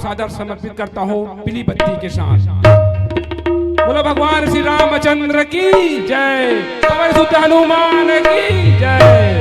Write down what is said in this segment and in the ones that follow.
सादर समर्पित करता हूँ पीली बत्ती के साथ। बोलो भगवान श्री रामचंद्र की जय, पवन सुत हनुमान की जय।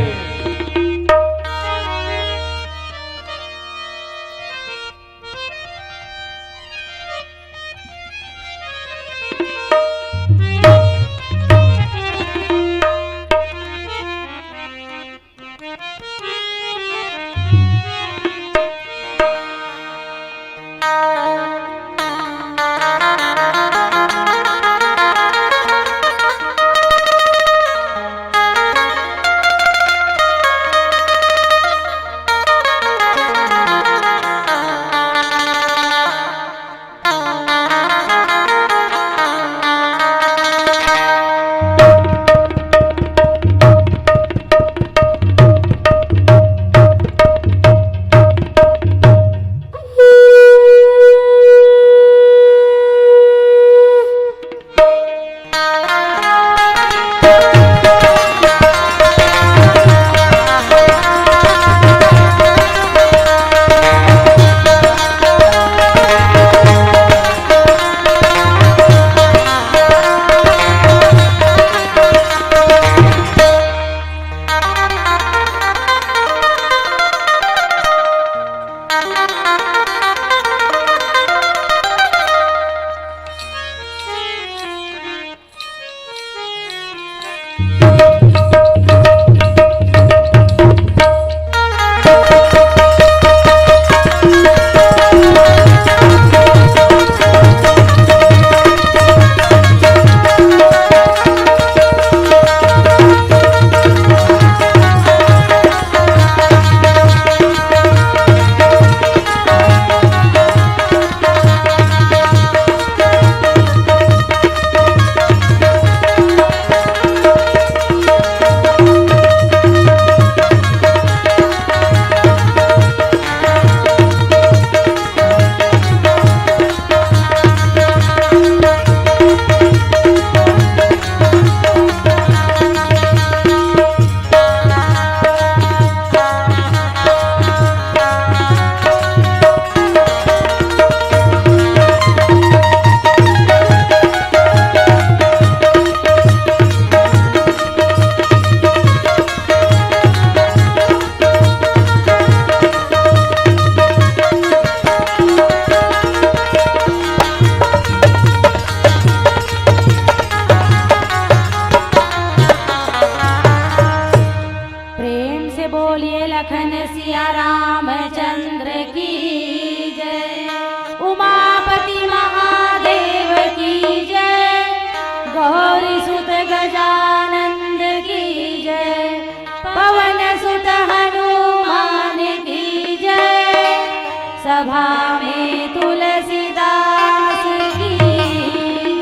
सभा में तुलसीदास की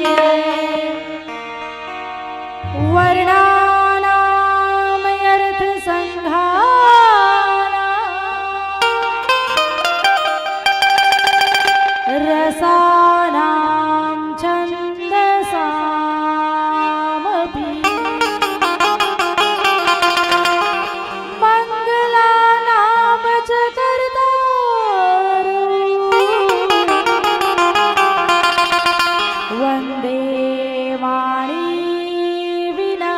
जय। वर्णानाम अर्थ संघाना रसानाम छन्दसामपि मंगलानाम च कर्तारो वन्दे वाणी विना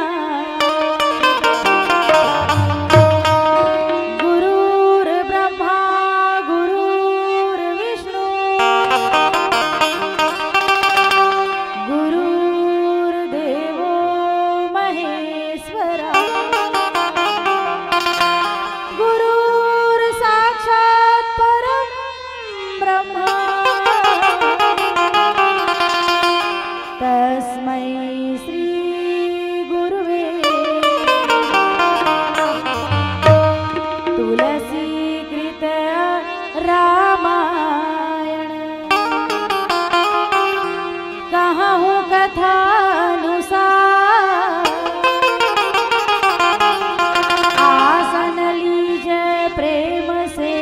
गुरुर्ब्रह्मा गुरुर्विष्णु गुरुर्देवो महेश्वरा गुरुर्साक्षात् परं ब्रह्म तस्मै श्री गुरुवे तुलसीकृत रामायण कहूँ कथानुसार आसन लीजै प्रेम से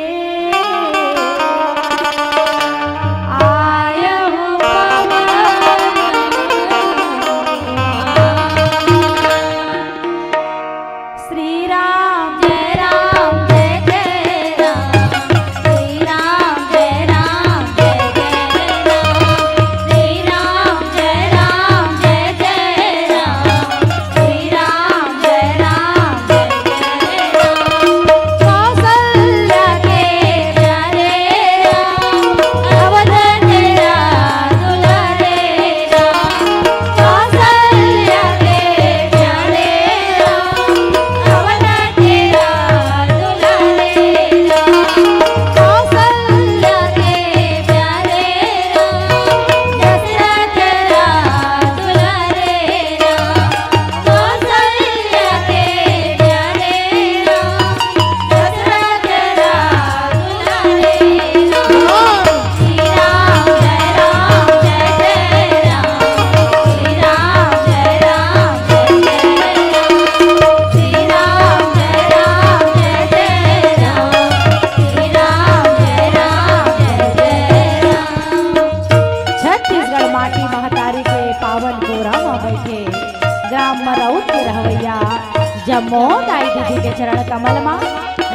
जमो दाई दीदी के चरण कमल माँ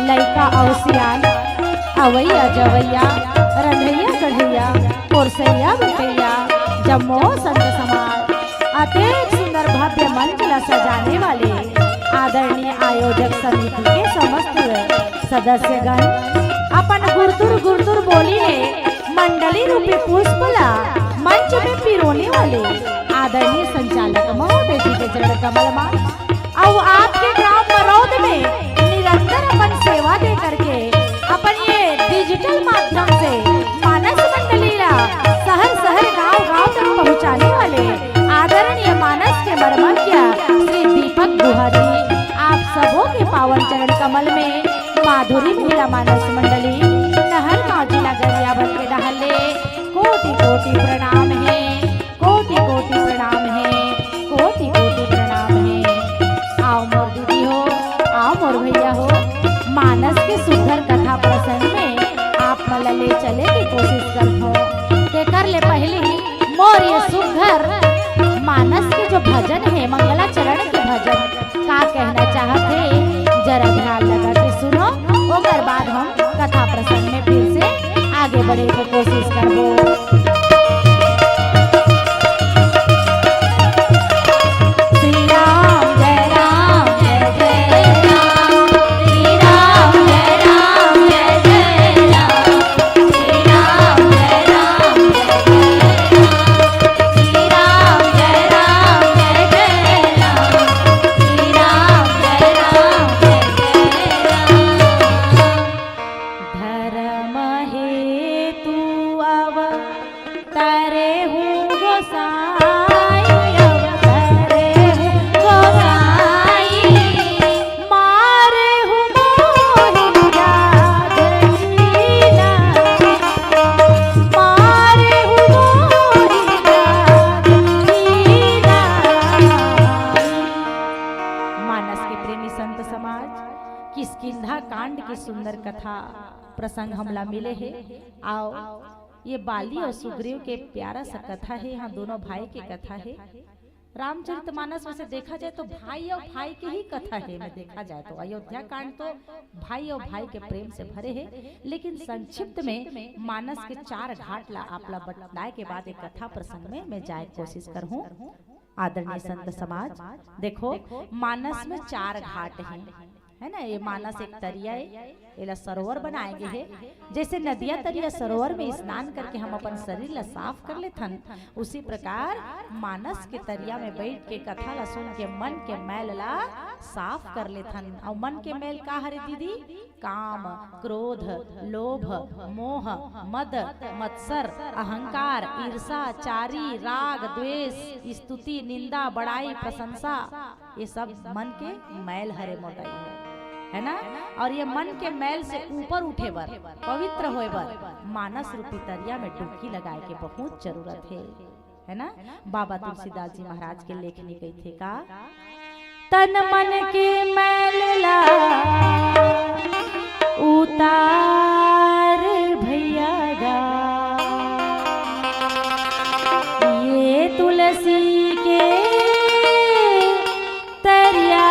लइका औसियान अवैया जवैया रंधैया कढ़ैया पुरसैया बिटैया जम्मो संत समाज अत्यंत सुंदर भव्य मंच ला सजाने वाले आदरणीय आयोजक समिति के समस्त सदस्यगण अपन गुरतुर गुरतुर बोली है मंडली रूपी पुष्पला मंच में पिरोने वाले आदरणीय संचालक महोदय जी के चरण कमल माँ और आपके ग्राम मरौद में निरंतर अपन सेवा दे करके अपन ये डिजिटल माध्यम से मानस मंडलीला शहर शहर गांव गांव तक पहुंचाने वाले आदरणीय मानस के मर्मज्ञ श्री दीपक गुहा जी आप सबों के पावन चरण कमल में माधुरी महिला मानस मंडली नहर गाँव जिला गरियाबंद के डहले कोटि कोटि प्रणाम है, कोटि कोटि प्रणाम है, कोटि कोटि प्रणाम है। आओ मोर दीदी हो, आओ मोर भैया हो, मानस के सुंदर कथा प्रसंग में आप मला ले चले की कोशिश करते हो के कर ले पहली मोर ये सुंदर मानस के जो भजन है मंगला चरण के भजन का कहना चाहते जरा ध्यान लगा के सुनो ओकर बाद हम कथा प्रसंग में फिर से आगे बढ़े की कोशिश करबो। किष्किंधा कांड की सुंदर कथा प्रसंग हमला मिले है। आओ ये बाली और सुग्रीव के प्यारा सा कथा है, यहाँ दोनों भाई की कथा है। रामचरितमानस में से देखा जाए तो भाई और भाई की ही कथा है, में देखा जाए तो अयोध्या कांड तो भाई और भाई के प्रेम से भरे है, लेकिन संक्षिप्त में मानस के 4 घाट ला आपला बतलाए के बाद एक कथा प्रसंग में मैं जाए कोशिश करूँ। आदरणीय संत समाज देखो मानस में 4 घाट है ना, ये मानस एक तरिया है, एला सरोवर बनाएंगे है। जैसे नदिया तरिया सरोवर में स्नान करके हम अपन शरीर ला साफ कर लेथन, उसी प्रकार मानस के तरिया में बैठ के कथा ला सुन के मन के मैल ला साफ कर लेथन। और मन के मैल का हरे दीदी? काम, क्रोध, लोभ, मोह, मद, मत्सर, अहंकार, ईर्षा, चारी, राग, द्वेष, स्तुति, निंदा, बड़ाई, प्रशंसा, ये सब मन के मैल हरे मोटाई है ना। और ये मन के मैल से ऊपर उठे बर, पवित्र होए बर मानस रूपी तरिया में डुबकी लगाए के बहुत जरूरत है ना। बाबा तुलसीदास जी महाराज के लेखनी गई थे का तन मन के मैल ला उतार भैया गा, ये तुलसी के तरिया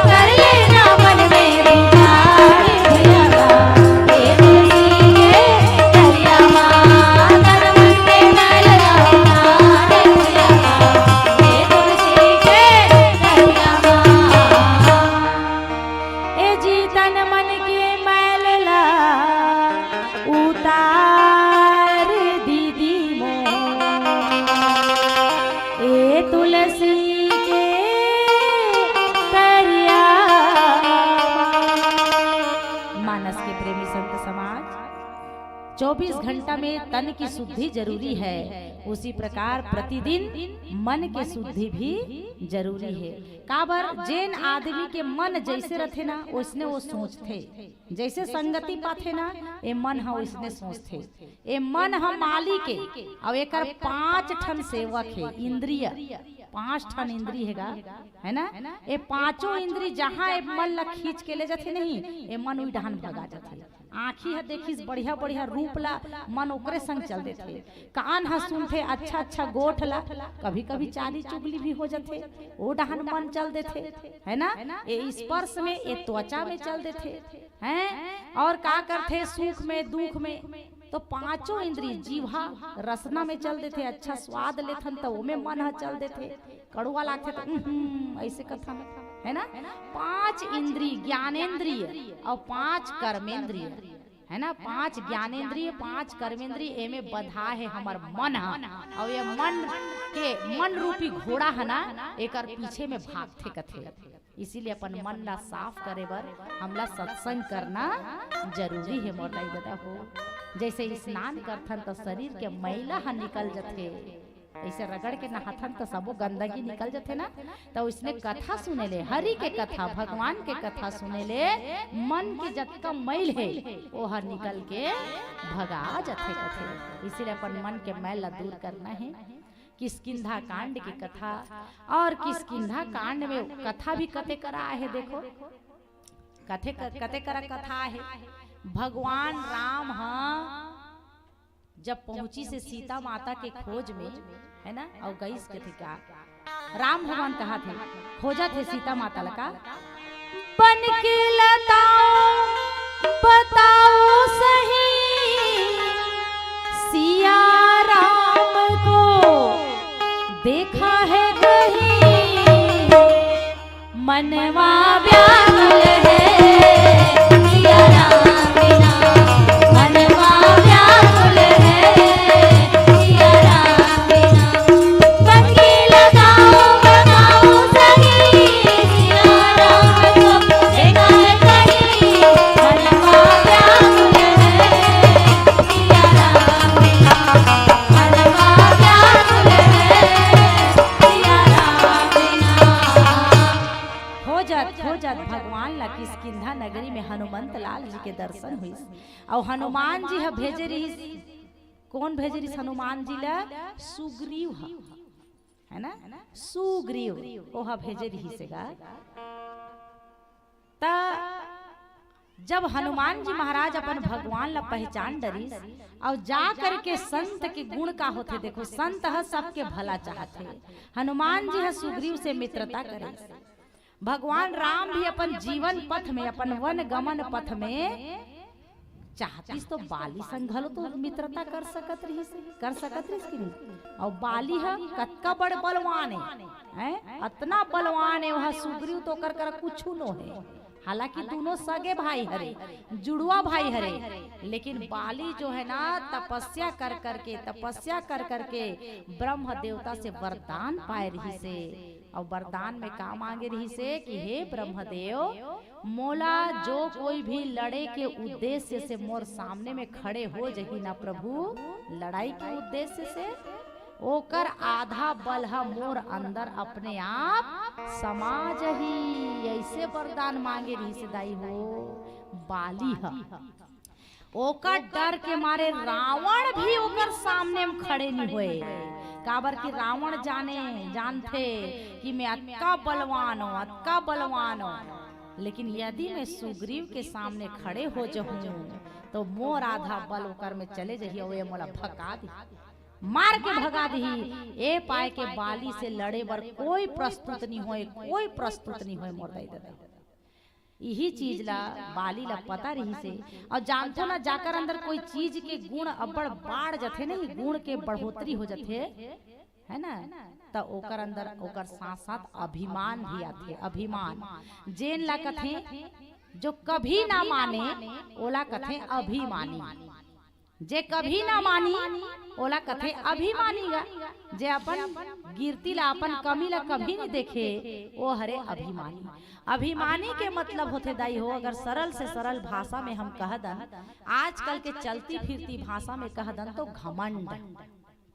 कर लेना मन में 24 घंटा में तन की शुद्धि जरूरी है, उसी प्रकार प्रतिदिन मन की शुद्धि भी जरूरी है। काबर जेन आदमी के मन जैसे रहते ना उसने वो सोचते, जैसे संगति पाथे ना ये मन हा उसने सोचते। ये मन हम माली के और एक 5 ठन सेवक है, इंद्रिय 5 ठन इंद्री है ना। ये 5 इंद्री जहाँ ये मन ला खींच के ले जाते नहीं, ये मन उई डहान भगा जाते। आँखी है देखिस बढ़िया बढ़िया रूप ला मन ओकरे संग चल देते, कान हा सुनते अच्छा अच्छा गोठ ला, कभी कभी चाली चुगली भी हो जाते, वो डहान मन चल देते है ना। ये स्पर्श में ये त्वचा में चल देते हैं, और का करते सुख में दुख में। तो 5 इंद्रिय जीवा रसना में चल देते, अच्छा स्वाद लेथन तो वो में मन हा चल देते, कड़ुआ लागते तो ऐसे कथा है ना। 5 इंद्रिय ज्ञानेन्द्रिय और 5 कर्मेंद्रिय है ना। 5 ज्ञानेन्द्रिय 5 कर्मेंद्रिय एमे बधा है हमार मन हा, और ये मन रूपी घोड़ा है ना, एक पीछे में भागते कथे। इसीलिए अपन मन ला साफ करे बर हमला सत्संग करना जरूरी है। मोर लाई बता हो जैसे स्नान करथन तो शरीर के मैला हा निकल जाते, ऐसे रगड़ के नहाथन तो सबो गंदगी निकल जाते ना। तो इसने कथा सुने ले, हरि के कथा भगवान के कथा सुने ले, मन के जतका मैल है वो हर निकल के भगा जाते कथे। इसीलिए अपन मन के मैल ला दूर करना है। किष्किंधा कांड की कथा, और किष्किंधा कांड में कथा भी कते करा है, देखो कते करा कथा है। भगवान राम जब पहुंची से सीता माता के खोज में है ना, और गई के थे क्या राम भगवान कहा थे खोजा थे सीता माता लगा, बन के बताओ सही सिया राम को देखा है कहीं, मनवा व्याकुल है सिया राम बिना, मनवा व्याकुल है सिया राम बिना, बन के बताओ सही सिया राम को देखा है कहीं, मनवा व्याकुल है सिया राम बिना, मनवा व्याकुल है सिया राम बिना। हो जात भगवान ला किष्किंधा नगरी में हनुमंत लाल जी के दर्शन हुई, और हनुमान जी भेजे रही, कौन भेजे रही हनुमान जी ला, सुग्रीव है ना, सुग्रीव ओहा भेजे रही सेगा। ता जब हनुमान जी महाराज अपन भगवान ला पहचान डरी, और जा करके संत के गुण का होते, देखो संत है सबके भला चाहते, हनुमान जी है सुग्रीव से मित्रता करे। भगवान राम भी अपन जीवन पथ में, अपन वन गमन पथ में चाहतीस तो बाली संग तो मित्रता कर सकत रही कि नहीं। और बाली है कतका बड़ बलवान है, इतना बलवान है वह सुग्रीव तो कर कुछ नो है, हालांकि दोनों सगे भाई हरे, जुड़वा भाई हरे, लेकिन बाली जो है ना तपस्या कर करके ब्रह्म देवता से वरदान पाए रही से, और वरदान में का मांगे रही से कि हे ब्रह्मदेव मोला जो कोई भी लड़े के उद्देश्य से मोर सामने में खड़े हो जही ना प्रभु, लड़ाई के उद्देश्य से ओकर आधा बल है मोर अंदर अपने आप समा जही, ऐसे वरदान मांगे रही से दाई हो। बाली है ओकर डर के मारे रावण भी ओकर सामने में खड़े नहीं हुए, काबर की रावण जानते कि मैं अक्का बलवान हूँ, लेकिन यदि मैं सुग्रीव के सामने खड़े हो जाऊं तो मोर आधा बल ओकर में चले जही, वो मोला भगा दी, मार के भगा दी। ए पाए के बाली से लड़े बर कोई प्रस्तुत नहीं होए मोर दाई दादा। यही चीज ला बाली ला पता रही से, और जानतो ना जाकर अंदर कोई चीज के गुण अबड़ बाढ़ जाते नहीं, गुण के बढ़ोतरी हो जाते है ना, तो ओकर अंदर ओकर साथ साथ अभिमान भी आते। अभिमान जेन ला कथे जो कभी ना माने ओला कथे अभिमानी, जे कभी ना मानी ओला कथे अभिमानीगा। जे अपन गिरती ला अपन कमी ला कभी नहीं देखे वो हरे अभिमानी। अभिमानी के मतलब होते दाई हो, अगर सरल से सरल भाषा में हम कह दन, आजकल के चलती फिरती भाषा में कह दन तो घमंड।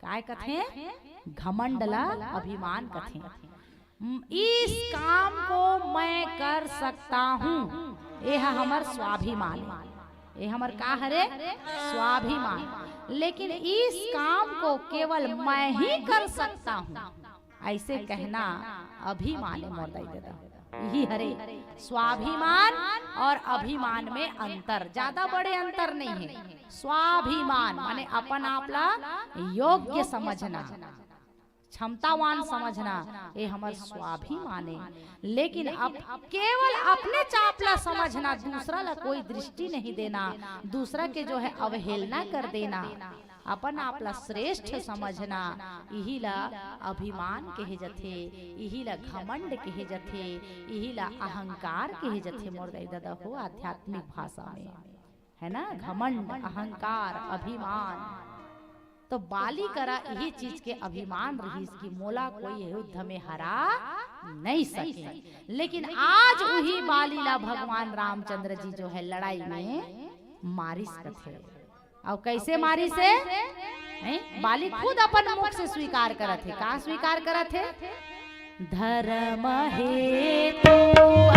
काय कथे? घमंड ला अभिमान कथे। इस काम को मैं कर सकता हूँ, यह हमर स्वाभिमान है। ये हमर का हरे? स्वाभिमान। लेकिन इस काम को केवल मैं ही कर सकता हूँ, ऐसे कहना अभिमान मोर दादा। यही हरे स्वाभिमान और अभिमान में अंतर, ज्यादा बड़े अंतर नहीं है। स्वाभिमान माने अपन आपला योग्य समझना, क्षमतावान समझना, ये हमार स्वाभिमान है। लेकिन अब केवल अपने चापला समझना, दूसरा ला कोई दृष्टि नहीं देना, दूसरा के जो है अवहेलना कर देना, अपन आपला श्रेष्ठ समझना, यही ला अभिमान कहे जथे, यही ला घमंड कहे जथे, यही ला अहंकार कहे जथे मोर दादा हो आध्यात्मिक भाषा में, है ना। घमंड, अहंकार, अभिमान। तो बाली करा यही चीज के अभिमान रहीस की मोला कोई युद्ध में हरा नहीं सके। लेकिन आज वही बाली ला भगवान रामचंद्र जी जो है लड़ाई में मारिस कथे। और कैसे मारी से? बाली खुद अपन मुख से स्वीकार करत है। का स्वीकार करत है? धर्म हेतु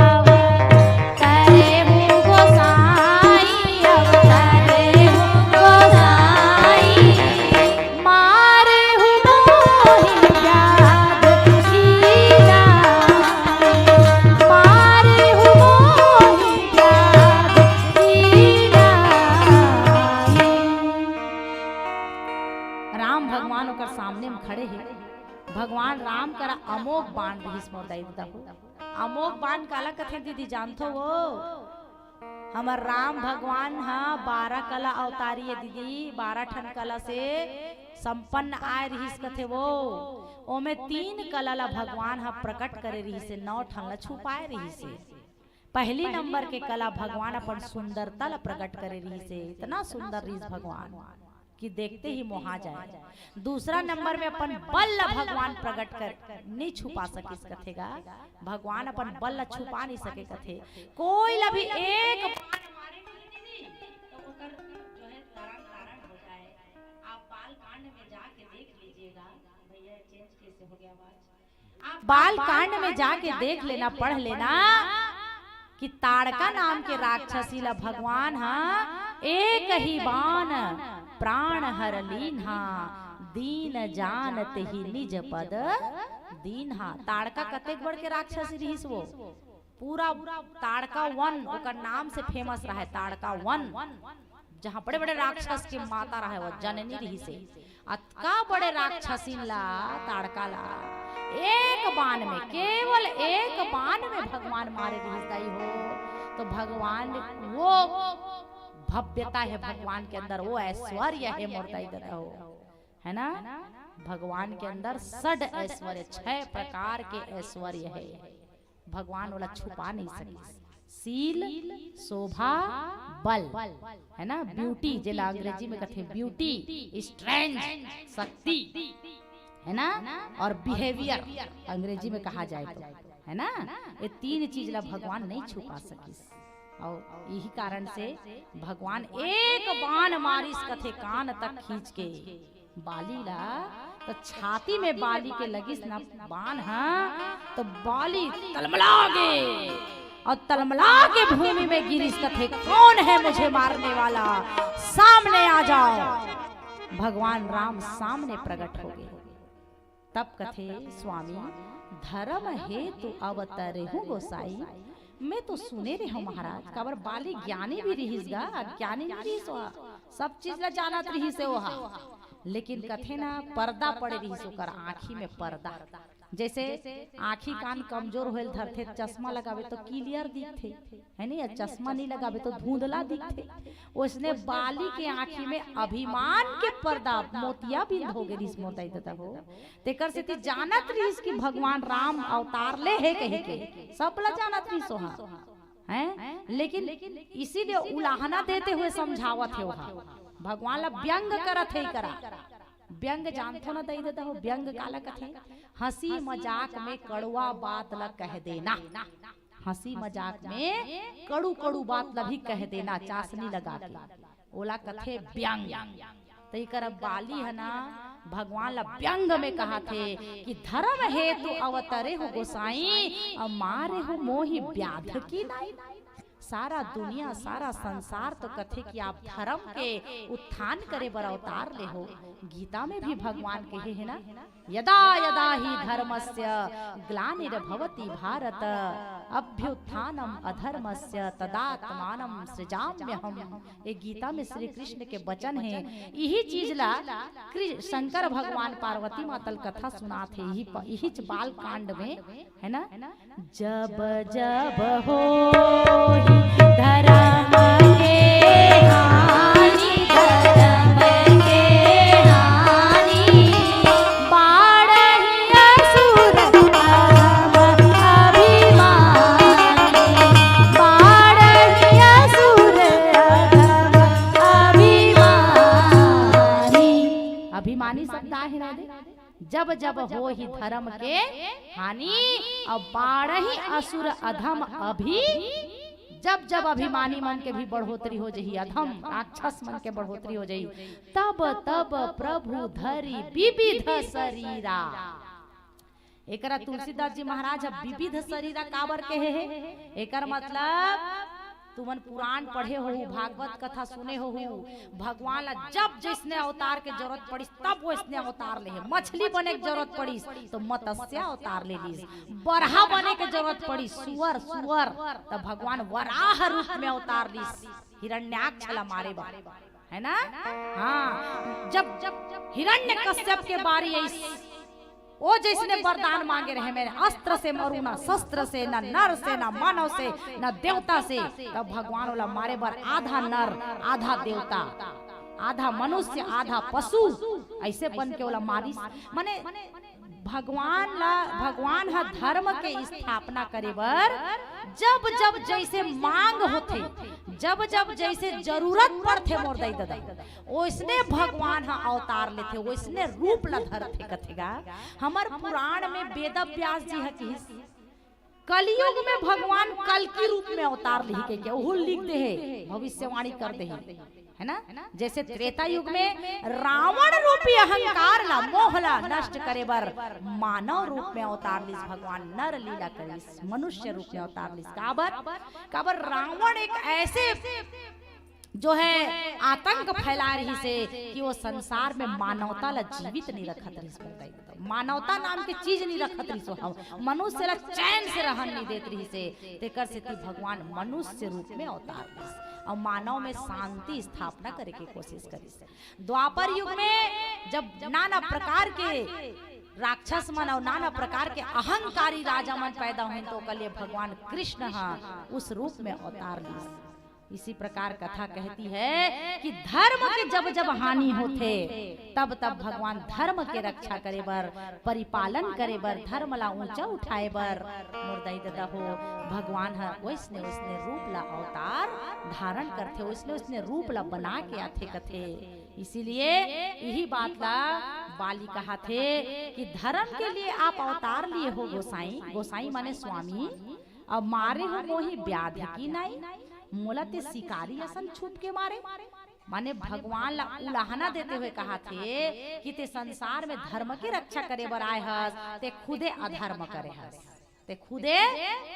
अवतरे हूँ गोसाई, अवतरे हूँ गोसाई, मारे हूँ मोहि व्याध की जाई, मारे हूँ मोहि व्याध की जाई। राम भगवान ओकर सामने में खड़े हैं। भगवान राम करा अमोघ बाण रहीस मोर दादा हो। अमोघ बाण काला कथे दीदी जानथो वो? हमार राम भगवान हाँ 12 कला अवतारी है दीदी, 12 ठन कला से संपन्न आए रहीस कथे वो। ओमे 3 कला ला भगवान हाँ प्रकट करे रही से, 9 ठन ला छुपाए रही से। पहली नंबर के कला भगवान अपन सुंदरता ला प्रकट करे रही से, इतना सुंदर रहीस भगवान कि देखते ही मोहा जाए। दूसरा नंबर में अपन बल ला भगवान प्रकट कर नहीं छुपा सके कथेगा। भगवान अपन बल ला छुपा नहीं सके कथे। कोई ला भी एक बाण मारे तो ओकर जो है तारण हो जाए। आप बाल कांड में जाके देख लीजिएगा। भैया चेंज कैसे हो गया आवाज? आप बाल कांड में जाके देख लेना, पढ़ लेना कि ताड़का नाम के राक्षसी ला भगवान हाँ एक ही बाण प्राण हर लीन्हा, दीन जानत ही निज पद दीन्हा। ताड़का कतेक बड़ के राक्षसी रहीस वो। पूरा ताड़का वन ओकर नाम से फेमस रहा है। ताड़का वन जहाँ बड़े बड़े राक्षस के माता रहा है वो जननी रही से। अतका बड़े राक्षसी ला ताड़का ला एक बाण में, केवल एक बाण में भगवान मारे रही हो। तो भगवान वो भव्यता है भगवान के अंदर, वो ऐश्वर्य है मोरताई दादा हो, है ना। भगवान के अंदर 6 ऐश्वर्य, 6 प्रकार के ऐश्वर्य है। भगवान वाला छुपा नहीं सके। सील, शोभा, बल, है ना। ब्यूटी जिला अंग्रेजी में कहते हैं ब्यूटी, स्ट्रेंथ शक्ति, है ना। और बिहेवियर अंग्रेजी में कहा जाए तो, है ना। ये 3 चीज ला भगवान नहीं छुपा सकी। और यही कारण से भगवान एक बाण मारिस कथे कान तक खींच के बाली ला। तो छाती में बाली के लगिस ना बाण हाँ, तो बाली तलमला गे और तलमला के भूमि में गिरिस कथे कौन है मुझे मारने वाला, सामने आ जाओ। भगवान राम सामने प्रकट हो गए। तब कथे स्वामी धर्म हेतु अवतरे हूँ गोसाई। मैं तो सुने रहे हूँ महाराज, काबर बाली ज्ञानी भी रहीस गा, ज्ञानी भी रहीस वहा, सब चीज ला जानत रही से वहा। लेकिन कथे ना पर्दा पड़े रहीस ओकर आँखी में पर्दा। जैसे आँखी कान कमजोर होल धरथे, चश्मा लगावे तो क्लियर दिखते, है नहीं। चश्मा नहीं लगावे तो धुंधला दिखते। उसने बाली के आँखी में अभिमान के पर्दा मोतिया बिंद हो गई मोताई दादा हो। तेकर से जानत रहीस कि भगवान राम अवतार ले है कहीं के, सब ला जानत रहीस वहाँ है। लेकिन इसीलिए उलाहना देते हुए समझावत है वहाँ भगवान ला व्यंग करत है करा। व्यंग जानथो ना दई देता हो व्यंग काला कथे, हंसी मजाक में कड़वा बात ला कह देना। हंसी मजाक में कड़ू कड़ू बात ला भी कह देना चाशनी लगा के, ओला कथे व्यंग। तई कर बाली है ना भगवान ला व्यंग में कहा थे कि धर्म हेतु अवतरे हो गोसाई, मारे हो मोहि व्याध की नाई। सारा दुनिया सारा संसार तो कथे कि आप धर्म के उत्थान करे बर अवतार ले हो। गीता में भी भगवान कहे है ना, यदा यदा ही धर्मस्य ग्लानिर्भवति भारत, अभ्युत्थानम अधर्मस्य तदात्मानं सृजाम्यहम्। ये गीता में श्री कृष्ण के वचन है। यही चीज ला शंकर भगवान पार्वती मातल कथा सुनाते यही बाल कांड में है ना। जब जब हो धर्म के हानि, धर्म के हानि, बाढ़हि असुर अधम अभिमानी, बाढ़हि असुर अधम अभिमानी। अभिमानी शब्द आहे ना दे, जब जब हो ही धर्म के हानि, और बाढ़हि असुर अधम अभी, जब जब अभिमानी मन के भी बढ़ोतरी हो जाही, अधम राक्षस मन के बढ़ोतरी हो जाही, तब तब प्रभु धरी विविध शरीरा। एकरा तुलसीदास जी महाराज विविध शरीरा काबर के है। एकर मतलब तुमन पुराण पढ़े हो, भागवत कथा सुने हो, भगवान ला जब जिसने अवतार के जरूरत पड़ी तब वो इसने अवतार ले। मछली बने की जरूरत पड़ी तो मत्स्य अवतार ले ली, बरहा बने के जरूरत पड़ी सुअर सुअर तो भगवान वराह रूप में अवतार ली, हिरण्याक्ष ला मारे बा, है ना। हाँ, जब जब हिरण्यकश्यप के बारी आई, वो जिसने वरदान मांगे रहे, मैंने अस्त्र से मरू ना शस्त्र से, ना नर से, ना मानव से, ना देवता से, तब भगवान बोला मारे बार आधा नर आधा देवता, आधा मनुष्य आधा पशु, ऐसे बन के बोला मारी। माने भगवान हा धर्म के स्थापना करे बर जब जब जैसे मांग होते, जब जब जैसे जरूरत पड़ते मोर दई दादा, ओसने भगवान हा अवतार लेते, ओसने रूप ला धरते। कथेगा हमार पुराण में वेद व्यास जी है कि कलयुग में भगवान कल की रूप में अवतार लिख के वो लिख दे है, भविष्यवाणी कर दे है ना। जैसे त्रेता युग में रावण रूपी अहंकार ला मोहला नष्ट करे बर मानव रूप में अवतार लिस भगवान, नर लीला करिस मनुष्य रूप में अवतार लिस। काबर रावण एक ऐसे जो है आतंक फैला रही से कि वो संसार में मानवता ला जीवित नहीं रखत रही, मानवता नाम की चीज नहीं रखत रही, सो मनुष्य ला चैन से रहन नहीं देत रही से, तेकर से भगवान मनुष्य रूप में अवतार लिस और मानव में शांति स्थापना करे की कोशिश करी। द्वापर युग में जब नाना प्रकार के राक्षस मन और नाना प्रकार के अहंकारी राजा मन पैदा हुए तो कलिए भगवान कृष्ण उस रूप में अवतार ली। इसी प्रकार कथा कहती है कि धर्म के जब जब हानि होते तब तब भगवान धर्म के रक्षा करे बर, परिपालन करे बर, धर्म ला ऊंचा उठाए बर मुर्दाई दादा हो भगवान है वैसने उसने रूप ला अवतार धारण करते, उसने रूप ला बना के आते कथे। इसीलिए यही बात ला बाली कहा थे कि धर्म के लिए आप अवतार लिए हो गोसाई, गोसाई माने स्वामी, अब मारे हो मोहि व्याधि की नाई, मोला ते शिकारी असन छुप के मारे। माने भगवान ला उलाहना देते हुए कहा थे कि ते संसार में धर्म की रक्षा करे बर आए हस, ते खुदे अधर्म करे हस, ते खुदे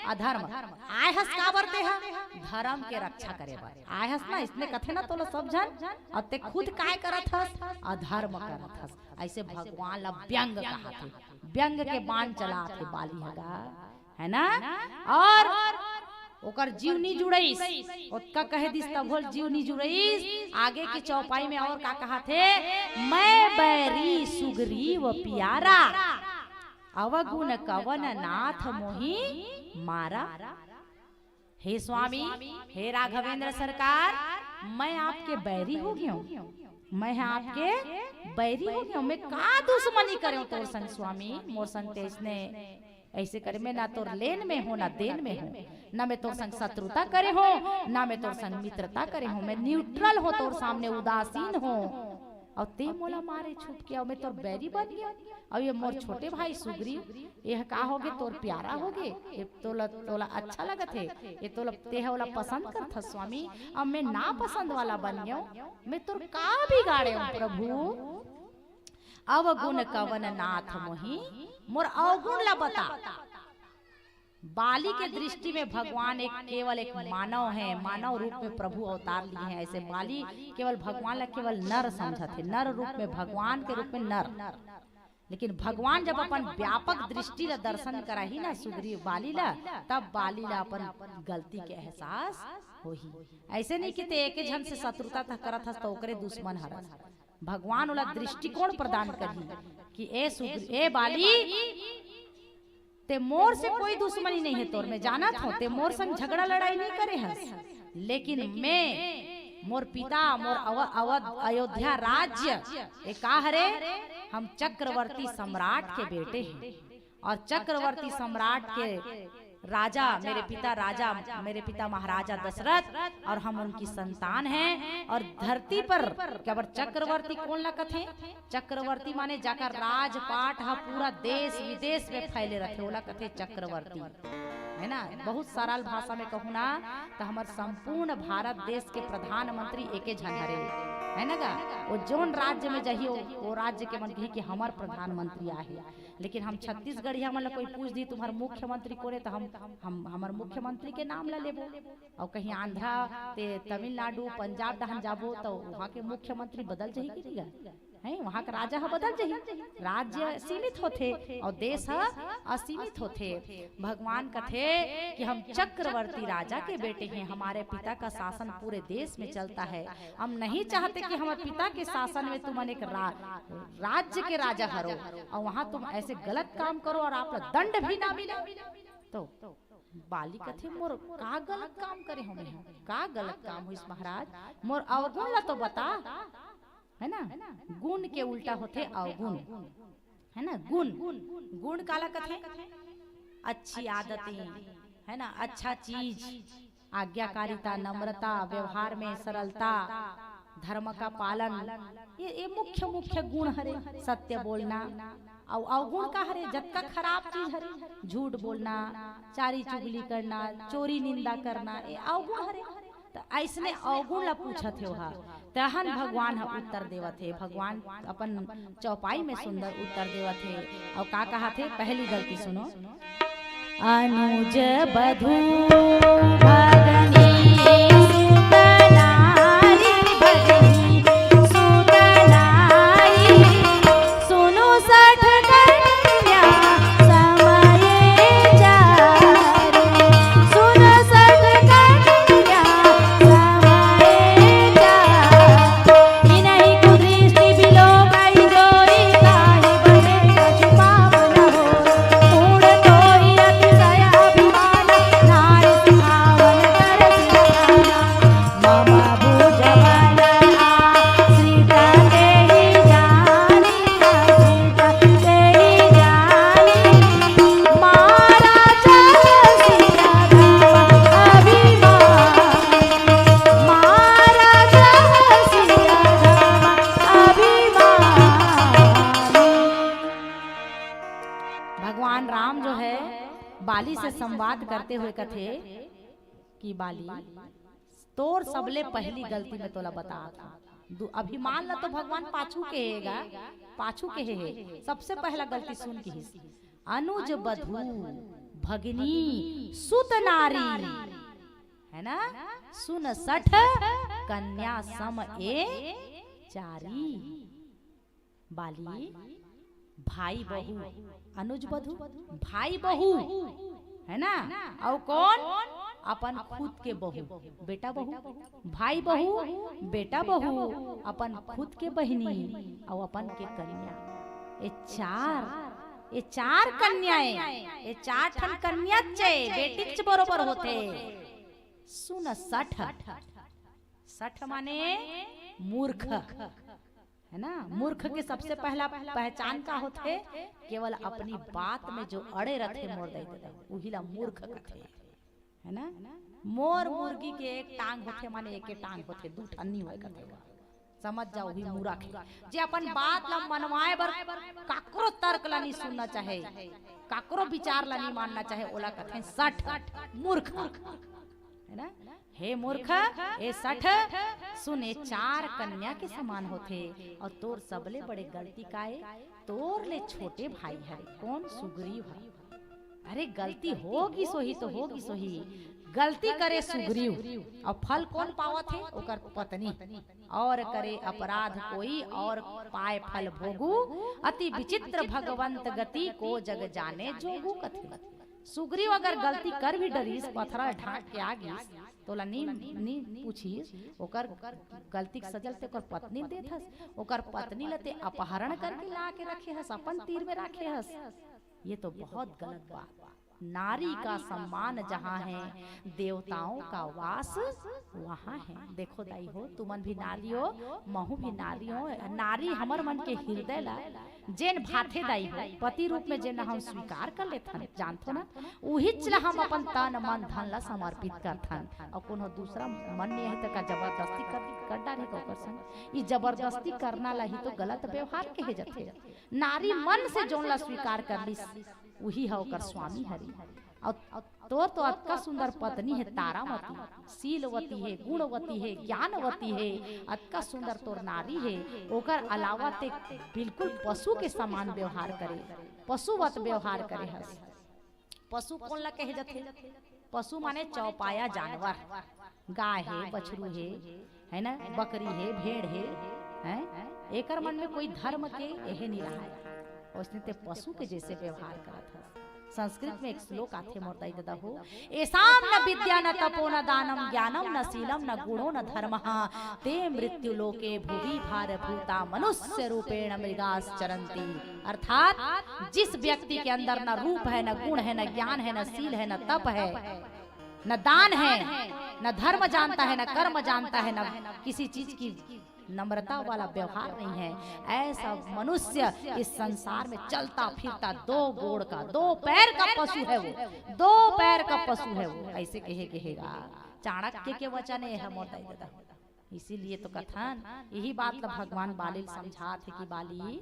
अधर्म आए हस का बरते है धर्म के रक्षा करे बर आए हस ना, इसने कथे ना तोला सब जन, और ते खुद काय करत हस अधर्म करत हस। ऐसे भगवान ला व्यंग कहा थे, व्यंग के बाण चला थे बाली हगा, है ना। और ओकर जीव नहीं जुड़ईस, उसका कहे दिस तब होल जीव नहीं जुड़ईस। आगे की चौपाई में और का कहा थे, मैं बैरी सुग्रीव प्यारा, अवगुण कवन नाथ मोहि मारा। हे स्वामी, हे राघवेंद्र सरकार, मैं आपके बैरी हो गया हूँ, मैं आपके बैरी हो गया हूँ, मैं का दुश्मनी करे तो संग स्वामी मोर संग इसने ऐसे करे मैं ना तो लेन में हो ना देन में हो, ना मैं तोर संग शत्रुता करे हो ना मैं तोर संग मित्रता करे हो, मैं न्यूट्रल हो तोर सामने उदासीन हो। और ते मोला मारे छुप के और मैं तोर बैरी बन गया। और ये मोर छोटे भाई सुग्रीव यह का होगे तोर प्यारा होगे, ये तोला तोला अच्छा लगत है, ये तोला ते होला पसंद करथ स्वामी। अब मैं ना पसंद वाला बन गया, मैं तोर का बिगाड़े प्रभु। अवगुण कवन नाथ मोहि मोर अवगुण ला बता। बाली के दृष्टि में भगवान एक केवल एक मानव है, मानव रूप में प्रभु अवतार लिए हैं। ऐसे बाली केवल भगवान ला केवल नर समझा थे, नर रूप में भगवान के रूप में नर। लेकिन भगवान जब अपन व्यापक दृष्टि ला दर्शन करा ही ना सुग्रीव बाली ला, तब बाली ला अपन गलती के एहसास होही। ऐसे नहीं कि ते एक जन से शत्रुता था करत हस तो ओकरे दुश्मन हरस। भगवान वाला दृष्टिकोण प्रदान करी कि ए बाली ते मोर से कोई दुश्मनी नहीं है तोर में जानत हो, ते मोर संग झगड़ा लड़ाई नहीं करे हस। लेकिन मैं मोर पिता मोर अवध अयोध्या राज्य ए का हरे, हम चक्रवर्ती सम्राट के बेटे हैं और चक्रवर्ती सम्राट के राजा मेरे पिता महाराजा दशरथ और हम उनकी संतान हैं। और धरती पर क्या बर चक्रवर्ती कौन लगत है? चक्रवर्ती माने जाकर राजपाट हा पूरा देश विदेश में फैले रखे ओला कथे चक्रवर्ती है ना। बहुत सरल भाषा में कहूँ ना तो हमार संपूर्ण भारत देश के प्रधानमंत्री एके झन हरे है ना गा। वो जोन राज्य में जही वो राज्य के मन कही कि हमार प्रधानमंत्री आहे। लेकिन हम छत्तीसगढ़िया मन कोई पूछ दी तुम्हार मुख्यमंत्री कोरे तो हम हमार मुख्यमंत्री के नाम ला लेबो। और कहीं आंध्रा ते तमिलनाडु पंजाब डहन जाबो तो वहाँ के मुख्यमंत्री बदल जही कि नहीं है, वहाँ का राजा हा बदल जही। राज्य सीमित होते और देश हा असीमित होते। भगवान कथे कि हम चक्रवर्ती राजा के बेटे हैं, हमारे पिता का शासन पूरे देश में चलता है। हम नहीं चाहते कि हमारे पिता के शासन में तुम एक राज्य के राजा हरो और वहाँ तुम ऐसे गलत काम करो और आप दंड भी ना मिले। तो बाली कथे मोर का गलत काम करे हमें, का गलत काम हुई महाराज, मोर अवगुण ला तो बता है ना। गुण के उल्टा होते अवगुण है ना। गुण काला कथे अच्छी आदतें है ना, अच्छा चीज, आज्ञाकारिता, नम्रता, व्यवहार में सरलता, धर्म का पालन, ये मुख्य गुण हरे। सत्य बोलना और अवगुण का हरे जत्का खराब चीज हरे, झूठ बोलना, चारी चुगली करना, चोरी निंदा करना, ये अवगुण हरे। तो ऐसने अवगुण ला पूछत है वहाँ तहन भगवान हा उत्तर देवत है। भगवान अपन चौपाई में सुंदर उत्तर देवत है। और का कहा थे पहली गलती सुनो, अनुज बधू भगनी सुतनारी भगनी सुतनारी सुनो सठ कन्या समय जारी सुनो सठ कन्या समय जारी इनहि कुदृष्टि बिलो गई जोरी काहि बने छुपावन हो मूढ़ तोहि अतिशय अभिमान नारी सिखावन कर सिखाना मम भुज बल आश्रित तेहि जानी आश्रित तेहि जानी मारा चल सिया धम अभिमान मारा चल सिया धम अभिमान। भगवान राम जो है बाली से संवाद करते हुए कथे कि बाली तोर सबले पहली गलती में तोला बता था। अभिमान ला तो भगवान पाछू के हेगा, पाछू के है। सबसे पहला गलती सुन की हिस्सी अनुज बधू भगनी सुत नारी है ना, सुन सठ कन्या सम ए चारी। बाली भाई बहू, अनुज बधू भाई बहू है ना। और कौन अपन खुद के बहू, बेटा बहू, भाई बहू, बेटा बहू, अपन खुद के बहनी और अपन के कन्या। ये चार कन्याएं, ये चार ठन कन्या बेटी बरोबर होते। सुन सठ, सठ माने मूर्ख है ना। मूर्ख के सबसे पहला पहचान का होते, केवल अपनी बात में जो अड़े रहते मोर दे उहिला मूर्ख कथे, है ना। मोर मुर्गी के एक टांग होते माने एक टांग होते, दू ठन्नी होए कथे, समझ जाओ ही मूर्ख जे अपन बात ला मनवाए बर काकरो तर्क ला नहीं सुनना चाहे, काकरो विचार ला नहीं मानना चाहे, ओला कथे सठ मूर्ख, है ना। हे मूर्ख ए सठ सुने चार कन्या के समान होते और तोर सबले बड़े गलती काए, तोर ले छोटे भाई हरे कौन सुग्रीव है। अरे गलती होगी सोही तो होगी सोही, गलती करे सुग्रीव और फल कौन पावत है, ओकर पत्नी, और करे अपराध कोई और पाए फल भोगू, अति विचित्र भगवंत गति को जग जाने जोगू कथे। सुग्रीव अगर गलती कर भी डरीस, पथरा ढांक के आ गईस, तोला नी पूछीस, ओकर गलती के सजल ते ओकर पत्नी देत हस, ओकर पत्नी लते अपहरण करके ला के रखे हस, अपन तीर में रखे हस। ये तो बहुत गलत बात। नारी का सम्मान जहाँ है, देवताओं का वास वहाँ है। देखो दाई हो, तुमन भी नारी हो, महू भी नारी हो। नारी हमर मन के हृदय ला जेन भाथे दाई हो, पति रूप में जेन हम स्वीकार कर लेथन, जानथो ना, उही चला हम अपन तन मन धन ला समर्पित करथन। और कोनो दूसरा मन नहीं है तो का जबरदस्ती कर डाले को कर संग, ई जबरदस्ती करना ला ही तो गलत व्यवहार कहे जाथे। नारी मन से जोन ला स्वीकार कर ली, वही है ओकर स्वामी हरि। और तोर तो अतका सुंदर पत्नी है तारामती, शीलवती है, गुणवती है, ज्ञानवती है, अतका सुंदर तोर नारी है। ओकर अलावा ते बिल्कुल पशु के समान व्यवहार करे, पशुवत व्यवहार करे हस। पशु कौन ला कहे जाथे? पशु माने चौपाया जानवर, गाय है, बछरू है ना, बकरी है, भेड़ है, एकर मन में कोई धर्म के यही नहीं रहा है, उसने ते पशु के जैसे व्यवहार करत है। संस्कृत में एक श्लोक आथे मोरताई दादा हो, एसाम न विद्या न तपो न दानम ज्ञानम न शीलम न गुणो न धर्मः ते मृत्यु लोके भुवि भार भूता मनुष्य रूपेण मृगास चरन्ति। अर्थात जिस व्यक्ति के अंदर न रूप है, न गुण है, न ज्ञान है, न शील है, न तप है, न दान है, न धर्म जानता है, न कर्म जानता है, न किसी चीज की नम्रता वाला व्यवहार नहीं है, ऐसा मनुष्य इस संसार में चलता फिरता दो गोड़ का, दो पैर का पशु है वो, दो पैर का पशु है वो, ऐसे कहेगा। चाणक्य के वचन है मोरताई दादा। इसीलिए तो कथन यही बात ला भगवान बाली समझा थे कि बाली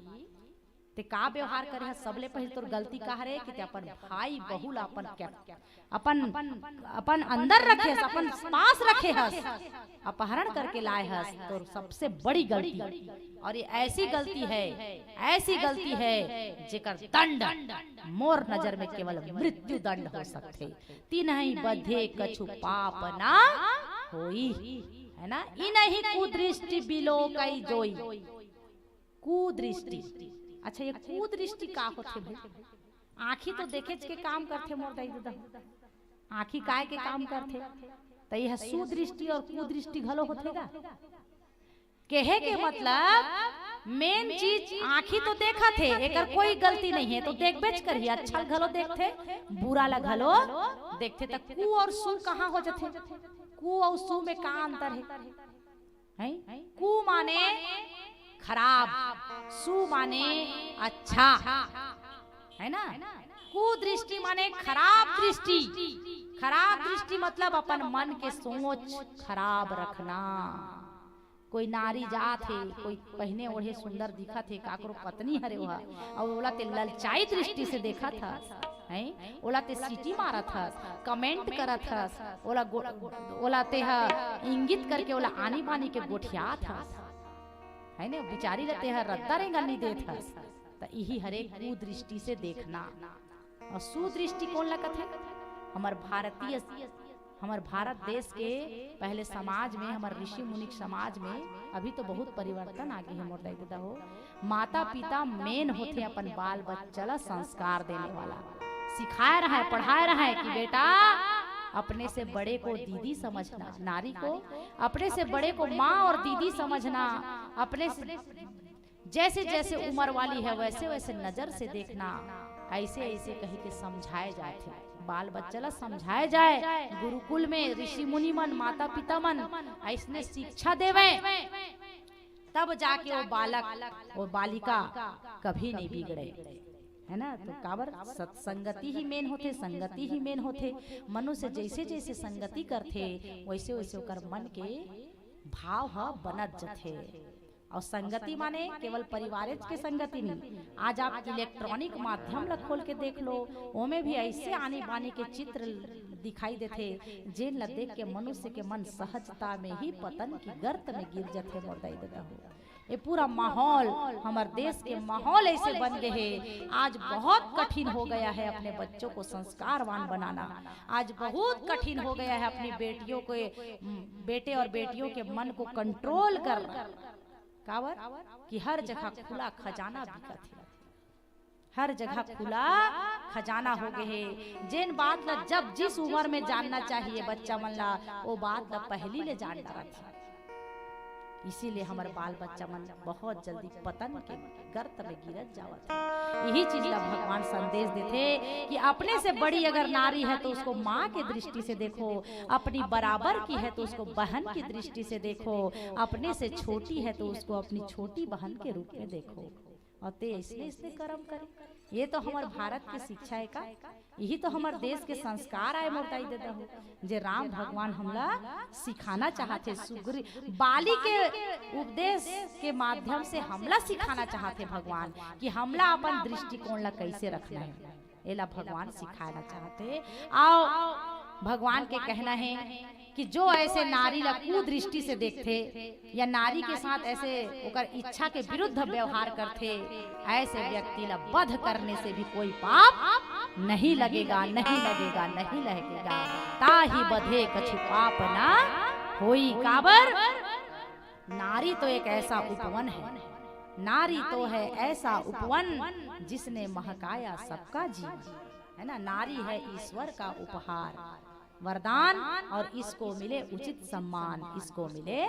ते का व्यवहार करे है। सबले पहले तोर गलती का हरे कि ते अपन भाई बहू ला अपन अंदर रखे हस, अपन पास रखे हस, अपहरण करके लाए हस, तो सबसे बड़ी गलती। और ये ऐसी गलती है जेकर दंड मोर नजर में केवल मृत्यु दंड हो सकते। तीनही बधे कछु पाप ना होई, है ना। इनही कुदृष्टि बिलो कई जोई। कुदृष्टि, अच्छा ये कुदृष्टि का होथे भाई? आँखी तो देखे के काम करथे मोरताई दादा, आँखी काय के काम करथे, तो यह सुदृष्टि और कुदृष्टि घलो होथेगा। कहे के मतलब मेन चीज आँखी तो देखा थे, एकर कोई गलती नहीं है तो देख बेच कर ही अच्छा घलो देखते, बुरा ला घलो देखते। तक कु और सु कहाँ हो जाते? कु और सु में का अंतर है? कु माने खराब, सु माने अच्छा, है ना। कुदृष्टि माने खराब दृष्टि। खराब दृष्टि मतलब अपन मन के सोच खराब रखना। कोई नारी जात है, कोई पहने ओढ़े सुंदर दिखा थे, काकरो पत्नी हरे वह, और ओला ते ललचाई दृष्टि से देखा था, है ओला ते सीटी मारा था, कमेंट करा था, ओला ते इंगित करके ओला आनी बानी के गोठिया था, है ना। बिचारी रहते हैं रद्दा रेंगा नहीं देता, तो यही हरे कुदृष्टि से देखना। और सुदृष्टि कौन लगत है? हमार भारत देश के पहले समाज में, हमारे ऋषि मुनि समाज में अभी तो बहुत परिवर्तन आ गए है मोरताई दादा हो। माता पिता मेन होते अपन बाल बच्चा संस्कार देने वाला, सिखाया रहा है, पढ़ाया रहा है कि बेटा अपने से बड़े को दीदी समझना, नारी को अपने से बड़े को माँ और दीदी समझना, अपने से जैसे जैसे उम्र वाली है वैसे वैसे नजर से देखना, ऐसे ऐसे कही के समझाए जाए थे। बाल बच्चा ला समझाए जाए, गुरुकुल में ऋषि मुनि मन, माता पिता मन ऐसने शिक्षा देवे तब जाके वो बालक वो बालिका कभी नहीं बिगड़े, है ना। तो काबर सत्संगति ही मेन होते, संगति ही मेन होते। मनुष्य जैसे जैसे संगति करते वैसे वैसे ओकर मन के भाव ह बनत जथे। और संगति माने केवल परिवार के संगति नहीं, आज आप इलेक्ट्रॉनिक माध्यम ला खोल के देख लो, ओमे भी ऐसे आने बाने के चित्र दिखाई देते जिन ला देख के मनुष्य के मन सहजता में ही पतन की गर्त में गिर जाते। मोदाई देता हो ये पूरा माहौल, हमारे देश के माहौल ऐसे बन गए हैं। आज बहुत कठिन हो गया है अपने बच्चों को संस्कारवान बनाना। आज बहुत कठिन हो गया है अपनी बेटियों को, बेटे और बेटियों के मन को कंट्रोल करना। कावर कि हर जगह खुला खजाना बिकत है, हर जगह खुला खजाना हो गए है। जिन बात ला जब जिस उम्र में जानना चाहिए बच्चा मन ला, वो बात ला पहली ले जान रहा। इसीलिए हमारे बाल बच्चा मन बहुत जल्दी पतन के गर्त में गिरत जावत है। यही चीज ला भगवान संदेश देते कि अपने से बड़ी अगर नारी है तो उसको माँ के दृष्टि से देखो, अपनी बराबर की है तो उसको बहन की दृष्टि से देखो, अपने से छोटी है तो उसको अपनी छोटी बहन के रूप में देखो। और ते इसलिए कर्म करे। ये तो हमारे भारत की शिक्षा है का, यही तो हमारे देश के संस्कार आए। मोटाई देता हूँ जे राम भगवान हमला सिखाना चाहते, सुग्री बाली के उपदेश के माध्यम से हमला सिखाना चाहते भगवान कि हमला अपन दृष्टिकोण ला कैसे रखना है, एला भगवान सिखाना चाहते। आओ भगवान के कहना है कि जो ऐसे नारी ला कुदृष्टि से देखते या नारी के साथ ऐसे ओकर इच्छा के विरुद्ध व्यवहार करते, ऐसे व्यक्ति ला वध करने से भी कोई पाप नहीं लगेगा, नहीं लगेगा, नहीं लगेगा। ताही बधे कछु पाप ना होई। काबर नारी तो एक ऐसा उपवन है, नारी तो है ऐसा उपवन जिसने महकाया सबका जीवन, है ना। नारी है ईश्वर का उपहार, वरदान, और इसको मिले उचित सम्मान, इसको मिले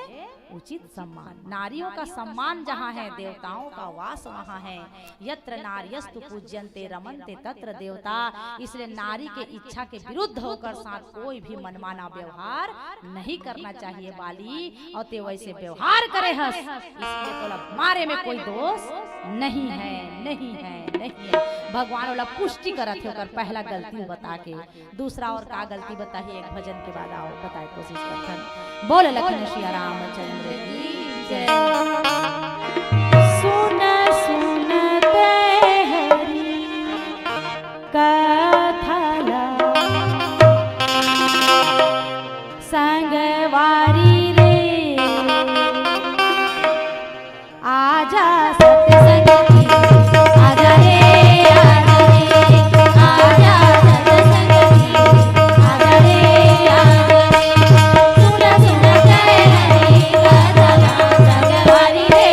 उचित सम्मान। नारियों का सम्मान जहाँ है देवताओं का वास वहाँ है। यत्र नार्यस्तु पूज्यन्ते रमन्ते तत्र देवता। इसलिए नारी के इच्छा के विरुद्ध होकर साथ कोई भी मनमाना व्यवहार नहीं करना चाहिए बाली। और ते वैसे व्यवहार करे हस, इसलिए बोला मारे में कोई दोष नहीं है, नहीं है, नहीं है। भगवान वाला पुष्टि करत है पहला गलती बता के, दूसरा और का गलती बताइए एक भजन के बाद आओ बताए कोशिश करते। बोल लखन श्री रामचंद्र की जय। सुन सुनते हरि कथला संगवारी रे, आजा सत्संगी आजा रे, आजा रे, आजा सत्संगी आजा रे, आजा रे। सुन सुन कहे हरि कथला संगवारी रे,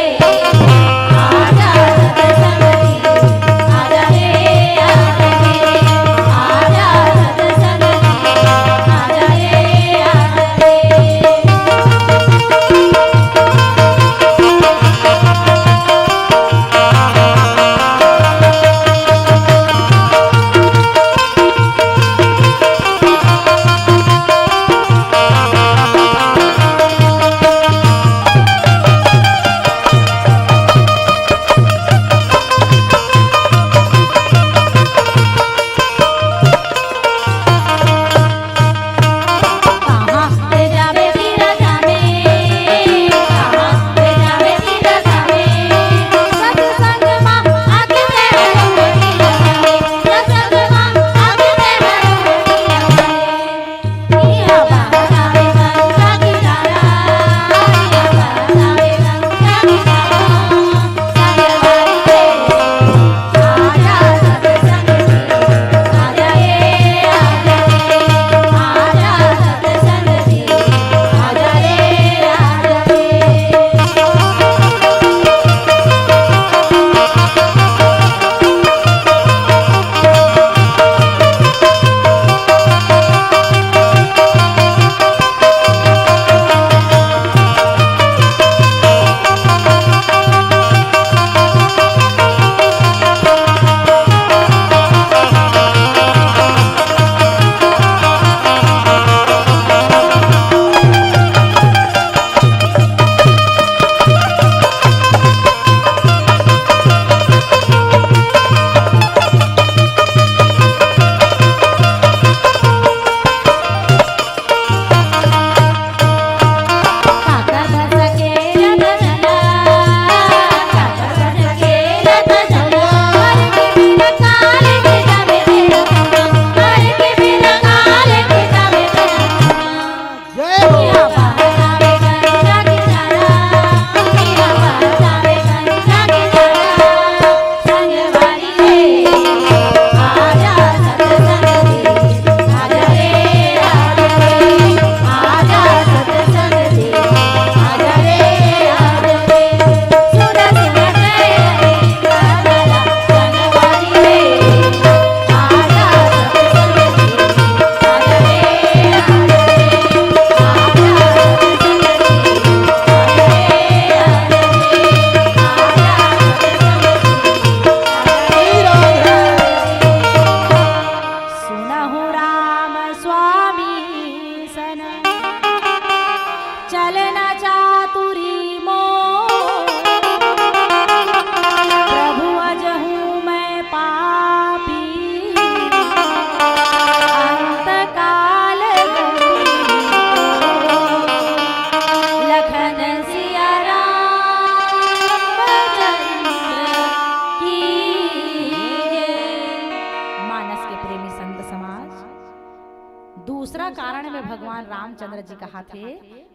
कारण में भगवान रामचंद्र जी कहा थे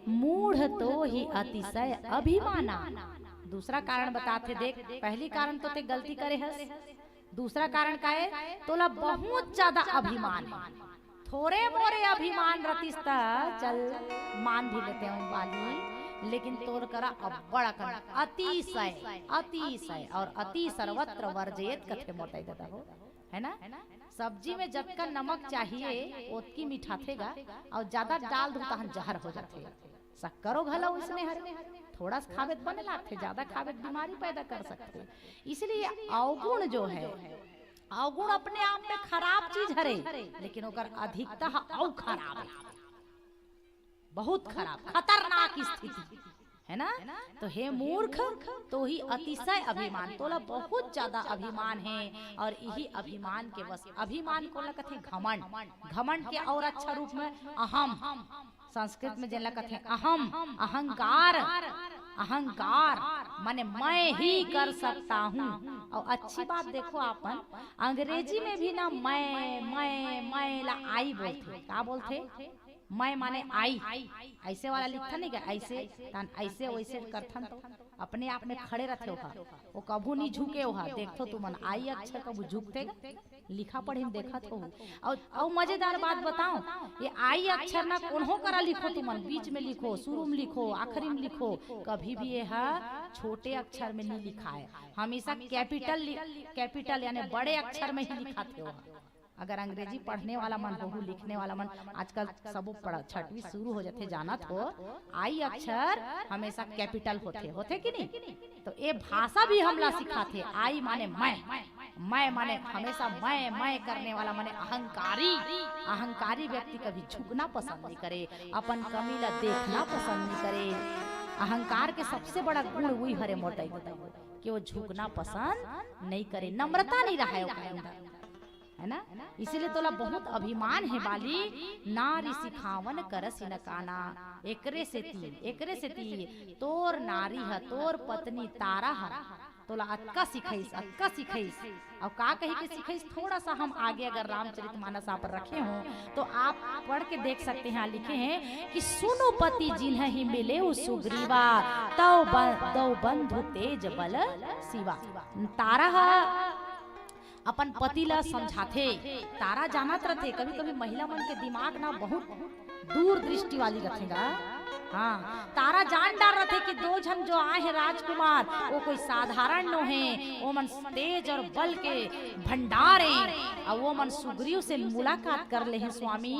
मूढ़ तो ही अतिशय अभिमाना। दूसरा कारण बताते देख, पहली कारण तो ते गलती करे हस, दूसरा कारण का है तोला बहुत ज्यादा अभिमान है। थोड़े मोरे अभिमान रतिस्ता चल मान भी लेते हूँ बाली, लेकिन तोर करा अब्बड़ अतिशय अतिशय और अति सर्वत्र वर्जयत कथे मोटाई देता हो, है ना। सब्जी में जब का नमक चाहिए ओतकी मीठा थेगा और ज्यादा डाल दो तहन जहर हो जाते। शक्करो घलो उसने हर थोड़ा सा खावे बने लागते, ज्यादा खावे बीमारी पैदा कर सकते। इसलिए अवगुण जो है, अवगुण अपने आप में खराब चीज हरे, लेकिन ओकर अधिकता औ खराब है, बहुत खराब खतरनाक स्थिति है ना। तो हे मूर्ख तो ही अतिशय अभिमान, तोला बहुत ज्यादा अभिमान है और यही अभिमान के वश, अभिमान को कहते घमंड, घमंड के और अच्छा रूप में अहम, संस्कृत में जिला कहते अहम, अहंकार, अहंकार माने मैं ही कर सकता हूँ। और अच्छी बात देखो अपन अंग्रेजी में भी ना मैं ला आई बोलते, क्या बोलते मैं माने आई, ऐसे वाला लिखता नहीं क्या, ऐसे ऐसे वैसे करथन तो अपने आप में खड़े रहते हो, वो कभू नहीं झुके हो। देखो तुम आई अक्षर कभू झुकते लिखा पढ़े देखा तो। और मजेदार बात बताओ, ये आई अक्षर ना कोन्हो करा लिखो तुम, बीच में लिखो, शुरू में लिखो, आखिरी में लिखो, कभी भी ये छोटे अक्षर में नहीं लिखा है, हमेशा कैपिटल यानी बड़े अक्षर में ही लिखाते हो। अगर अंग्रेजी पढ़ने वाला मन हो, लिखने वाला मन, आजकल सब पढ़ा छठवीं शुरू हो जाते जानत हो, आई अक्षर हमेशा कैपिटल होते कि नहीं। तो ये भाषा भी हमला सिखाते, आई माने मैं माने हमेशा मैं करने वाला माने अहंकारी। अहंकारी व्यक्ति कभी झुकना पसंद नहीं करे, अपन कमी ला देखना पसंद नहीं करे। अहंकार के सबसे बड़ा गुण वही हरे मोटाई कि वो झुकना पसंद नहीं करे, नम्रता नहीं रहा है, है ना। इसीलिए तोला बहुत अभिमान है बाली, नारी सिखावन करस न काना, एकरे से ती तोर नारी है, तोर पत्नी तारा है, तोला अक्का सिखाइस और का कही के सिखाइस। थोड़ा सा हम आगे अगर रामचरितमानस आप रखे हों तो आप पढ़ के देख सकते हैं, लिखे हैं कि सुनो पति जिन्हें ही मिले उस सुग्रीवा, तौ बंधु तेज बल शिवा। तारा अपन पति ला समझाते, तारा जानत रहते, कभी कभी महिला मन के दिमाग ना बहुत दूर दृष्टि वाली रखेगा। हाँ, तारा जान डाल रहे थे कि दो जन जो आए हैं राजकुमार वो कोई साधारण नो है, वो मन तेज और बल के भंडार है, और वो मन सुग्रीव से मुलाकात कर ले हैं स्वामी।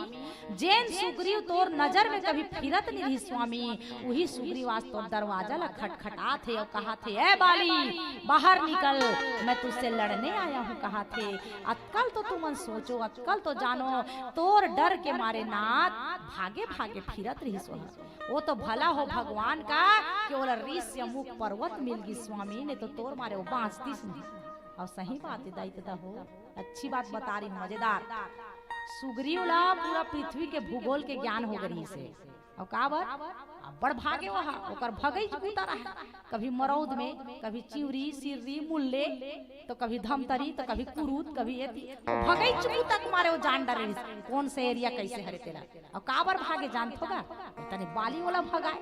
जैन सुग्रीव तोर नजर में कभी फिरत नहीं रही स्वामी, वही सुग्रीव आज तोर दरवाजा ला खटखटा थे और कहा थे ए बाली बाहर निकल, मैं तुझसे लड़ने आया हूँ। कहा थे अक्कल तो तुम सोचो, अक्कल तो जानो, तोर डर के मारे नाथ भागे भागे फिरत रही स्वामी। वो तो भला हो भगवान का कि वो ऋष्य मुख पर्वत मिल गई स्वामी, ने तो तोर मारे वो बांचती सुनी। और सही बात दायित्व हो, अच्छी बात बता रही हूँ मजेदार। सुग्रीव ला पूरा पृथ्वी के भूगोल के ज्ञान हो गई से, और का बात बड़ भागे वहाँ ओकर भगई उतर है, कभी मरौद में, कभी चिवरी सिर्री मुल्ले, तो कभी धमतरी, तो कभी कुरूत, कभी एती भगई चुकू तक मारे वो जान डर कौन से एरिया कैसे हरे तेरा। और काबर भागे जान थोगा तने बाली वाला भगाए,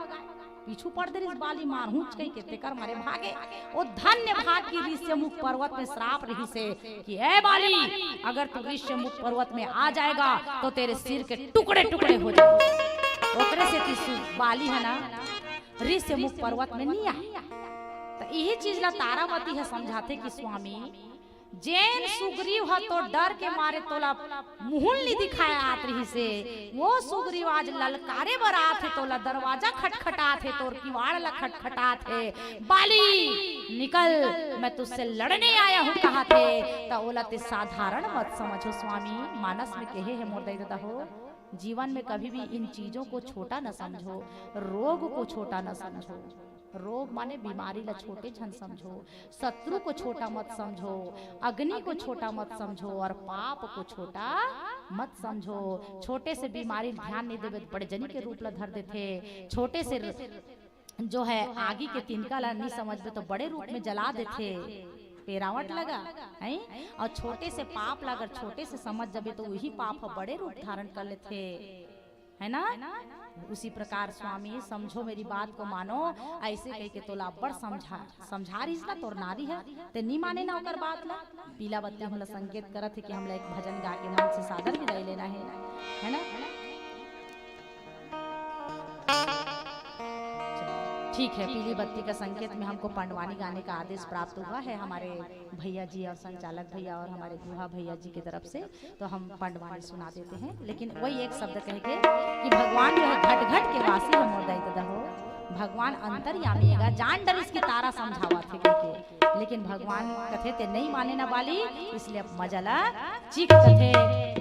पीछू पड़ दे बाली मार हुच कई के तेकर मारे भागे। वो धन्य भाग की ऋष्य मुख पर्वत में श्राप रही से कि ए बाली अगर तू ऋष्य मुख पर्वत में आ जाएगा तो तेरे सिर के टुकड़े टुकड़े हो जाएंगे। ओकरे से तीसू बाली है ना ऋष्य मुख पर्वत में नहीं आया। तो यही चीज ला तारावती है समझाते कि स्वामी जैन सुग्रीव है तो डर के मारे तोला मुहुल नहीं दिखाया आत रही से, वो सुग्रीव आज ललकारे बरा थे, तोला दरवाजा खटखटा थे, तोर किवाड़ ला खटखटा थे, बाली निकल मैं तुझसे लड़ने आया हूँ। कहा थे तो ओला ते साधारण मत समझो स्वामी, मानस में कहे है मोर दादा हो, जीवन में कभी भी इन चीजों को छोटा न समझो, रोग को छोटा न समझो। रोग माने बीमारी ला छोटे झन समझो, शत्रु को छोटा मत समझो, अग्नि को छोटा मत समझो, और पाप को छोटा मत समझो। छोटे से बीमारी ध्यान नहीं देवे बड़े जनी के रूप ला धर देते, छोटे से जो है आगे के तिनका ला नहीं समझबे तो बड़े रूप में जला देते, पेरावट लगा है। और छोटे से पाप ला अगर छोटे से समझ जाबे तो वही पाप बड़े रूप धारण कर लेते। है ना। उसी प्रकार स्वामी समझो मेरी बात को मानो, ऐसे कह के तोला बड़ समझा रही ना तोर नारी है ते नहीं माने ना ओकर बात ला। पीला बत्ती हमला संकेत करत है कि हमला एक भजन गा के मन से सादर विदाई लेना है ना। ठीक है, पीली बत्ती का संकेत में हमको पंडवानी गाने का आदेश प्राप्त हुआ है हमारे भैया जी और संचालक भैया और हमारे गुहा भैया जी की तरफ से, तो हम पंडवानी सुना देते हैं। लेकिन वही एक शब्द कहेंगे कि भगवान जो है घट घट के वासी है मोर दैत दहो, भगवान अंतर्यामी है, जान डर इसकी तारा समझावा थे के, लेकिन भगवान कथे ते नहीं माने ना बाली, इसलिए अब मजला चीख कथे।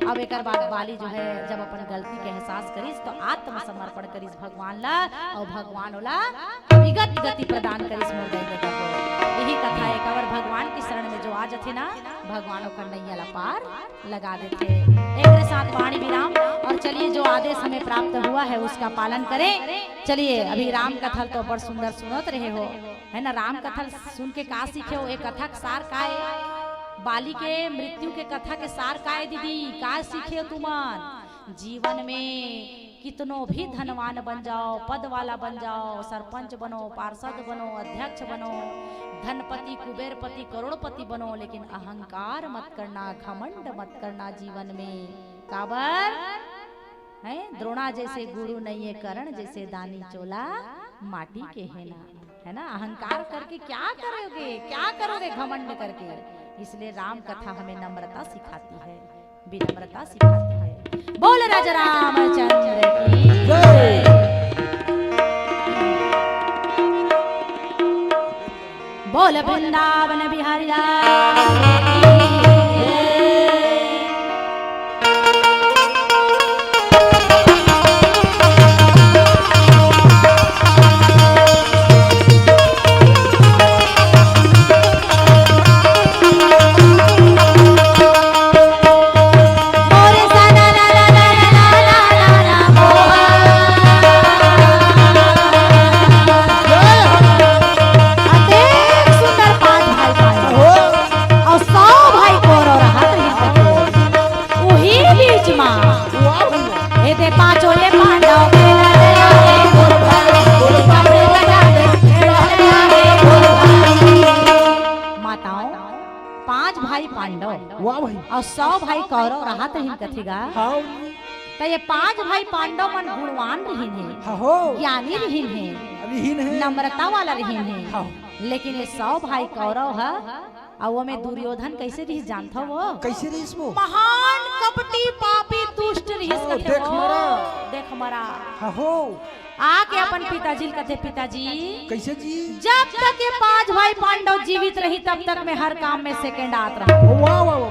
अब एक बाद बाली जो है जब अपन गलती के एहसास करिस तो आत्मसमर्पण करिस भगवान ला, और भगवान ओला विगत गति प्रदान करिस मोर दैत दहो। यही कथा है, कवर भगवान की शरण में जो आ जाते ना भगवान ओकर नैया ला पार लगा देते। एक साथ वाणी विराम, और चलिए जो आदेश हमें प्राप्त हुआ है उसका पालन करें। चलिए अभी राम कथा तो बड़ सुंदर सुनत रहे हो, है ना। राम कथा सुन के का सीखे हो, एक कथा के सार का है, बाली के मृत्यु के कथा के सार का है दीदी, का सीखे हो तुमन। जीवन में कितनो भी धनवान बन जाओ, पद वाला बन जाओ, सरपंच बनो, पार्षद बनो, अध्यक्ष बनो, धनपति कुबेरपति करोड़पति बनो, लेकिन अहंकार मत करना, घमंड मत करना जीवन में। काबर है द्रोणा जैसे गुरु नहीं है, करण जैसे दानी चोला माटी के है ना। अहंकार करके क्या करोगे घमंड करके। इसलिए राम कथा हमें नम्रता सिखाती है, विनम्रता सिखाती है। बोल राजा रामचंद्र की जय। बोल वृंदावन बिहारी लाल और 100 भाई कौरव रहत रहिन कथेगा। तो ये 5 भाई पांडव मन गुणवान रहिन है, ज्ञानी रहिन है, नम्रता वाला रहिन है। लेकिन ये 100 भाई कौरव है, और वो में दुर्योधन कैसे रही जानता वो? कैसे रही वो? महान कपटी पापी दुष्ट रही। देख मरा आके अपन पिताजी कहते, पिताजी कैसे जी? जब तक ये 5 भाई पांडव जीवित रही तब तक मैं हर काम में सेकंड आत रहा।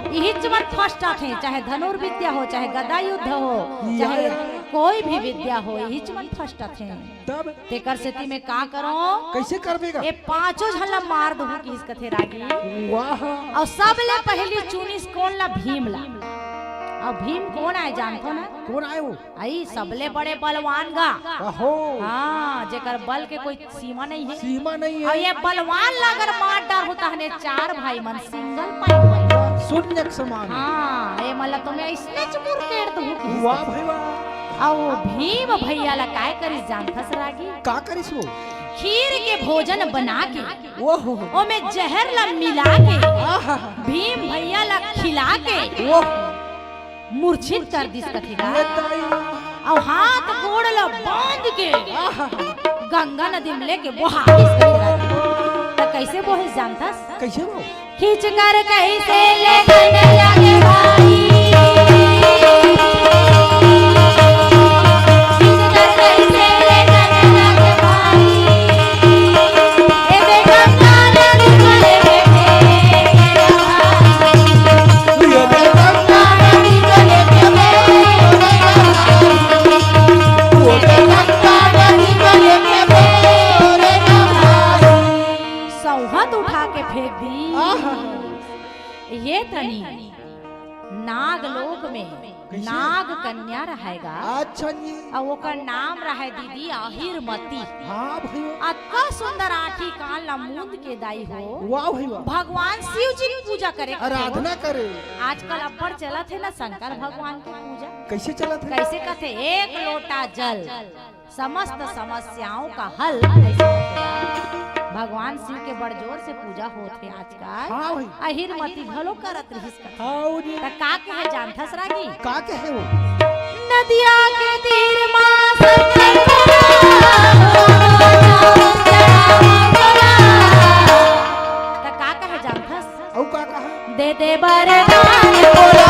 यही चमत फर्स्ट आते, चाहे धनुर्विद्या हो, चाहे गदा युद्ध हो, चाहे कोई भी विद्या हो, यही चमत फर्स्ट आते। तब तेकर सेती में का करो, कैसे करबेगा? ये 5 झला मार दो की इस कथे रागी। वाह। और सबले पहली चुनिस कौन ला? भीम ला। अब भीम कौन आए जानतो ना? कौन आए वो? आई सबले बड़े बलवान गा। हाँ, जेकर बल के कोई सीमा नहीं है, सीमा नहीं है। और ये बलवान लागर मार डार होता है 4 भाई मन सिंगल पॉइंट शून्य के समान। हाँ ये मतलब तुम्हें इसने चुमुर केड़ दो। वाह भाई वाह। और भीम भैया ला काय करिस जानथस रागी? का करिस वो? खीर के भोजन बना के ओहो ओ में जहर ला मिला के भीम भैया ला खिला के मूर्छित कर दिस कथेगा। और हाथ गोड़ ला बांध के गंगा नदी में लेके बोहा दिस कथेगा। तो कैसे बोहे जानथस? कैसे वो? खींच कर कैसे ले कन्हैया के भाई, ये तनी नागलोक में नाग कन्या रहेगा अच्छा जी। और ओकर नाम रहे दीदी अहिरमती। हाँ भाई। अत्का सुंदर आठी कान लमूंद के दाई हो। वाह भाई वाह। भगवान शिव जी की पूजा करे आराधना करे। आजकल अपर चला थे ना शंकर भगवान की पूजा। कैसे चला था? कैसे कहते एक लोटा जल समस्त समस्याओं का हल। ऐसे कथेला। भगवान शिव के बड़ जोर से पूजा होते आजकल। हाँ भाई। अहिरमती भलो करत रहिस का। हाँ जी। त का कहे जानथस रागी? का कहे वो? नदिया के तीर मां शंकर त का कहे जानथस? औ का कहा? दे दे बरदान बोला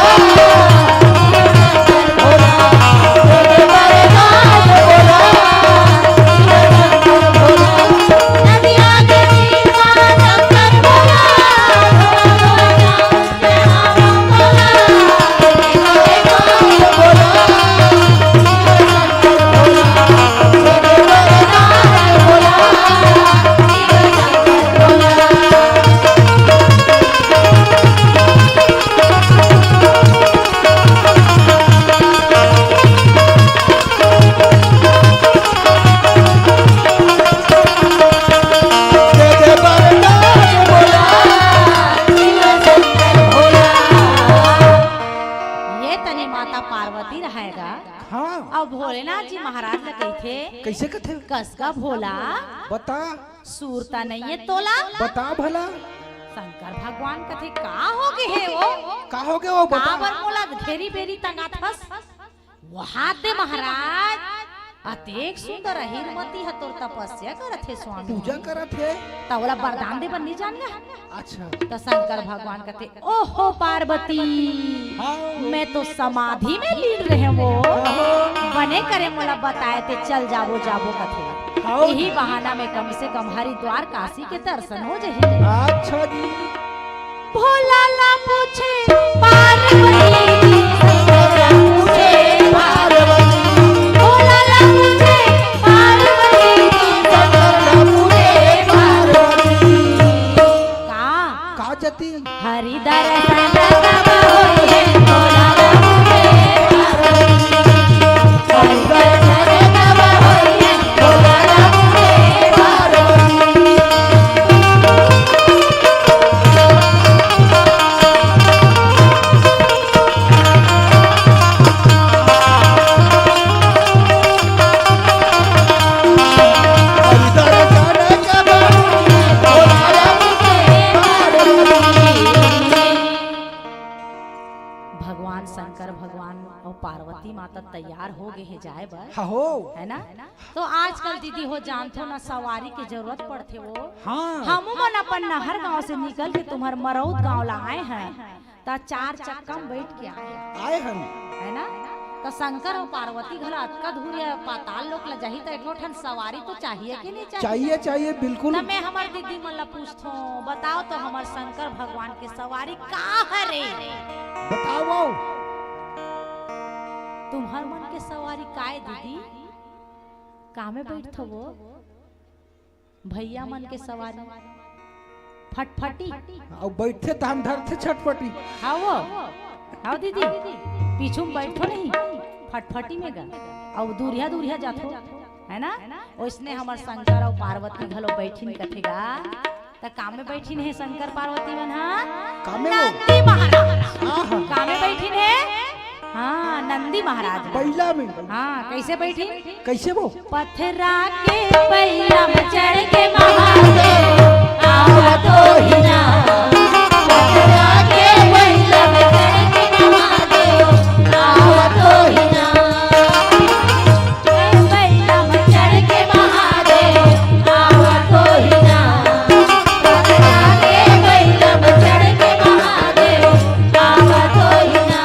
भोलेनाथ जी महाराज ने कही थे कैसे कथे? कसका भोला बता। सूरता नहीं है तोला। बता भला। शंकर भगवान कथे का हो गए है वो? का हो गया वो? बता। काबर मोला घेरी बेरी तंगाथस वहां ते महाराज अतेक सुंदर अहिरमती है तोर तपस्या करत है स्वामी। पूजा करत है। तवला वरदान दे बन्नी जान गया। अच्छा। तो शंकर भगवान कहते ओहो पार्वती मैं तो समाधि में लीन रहे वो बने करे मोला बताए थे चल जाबो जाबो कथे। यही बहाना में कम से कम हरिद्वार काशी के दर्शन हो जाए। अच्छा जी। भोला ला पूछे पार्वती हरि दर्शन पार्वती माता तैयार हो गए हैं जाए बर हो है ना। तो आजकल दीदी हो जानते हो ना सवारी की जरूरत पड़ते वो। हाँ। हम मन अपन नहर गांव से निकल के तुम्हार मरौद गांव ला आए हैं ता 4 चक्का में बैठ के आए हम है ना। तो शंकर और पार्वती घला अतका धूरिया पाताल लोक ला जाही तो एकलो ठन सवारी तो चाहिए कि नहीं चाहिए? चाहिए चाहिए बिल्कुल। ना मैं हमार दीदी मन ला पूछथो बताओ तो हमार शंकर भगवान के सवारी का है रे? बताओ। तुम्हार मन के सवारी काय दीदी? कामे बैठो वो भैया मन के सवारी फटफटी और बैठे धान धर थे छटपटी। हाँ वो हाँ दीदी पीछू में बैठो नहीं फटफटी में गा और दूरिया दूरिया जाथो है ना। उसने हमार शंकर और पार्वती घलो बैठिन कथेगा त कामे बैठिन है शंकर पार्वती मन। हाँ कामे नंदी महाराज कामे बैठिन है। हाँ नंदी महाराज बैला में। हाँ कैसे बैठी? कैसे वो? पथरा के बैला में चढ़ के महादेव आवत ही ना। पथरा के बैला में चढ़ के महादेव आवत ही ना। बैला में चढ़ के महादेव आवत ही ना। पथरा के बैला में चढ़ के महादेव आवत ही ना।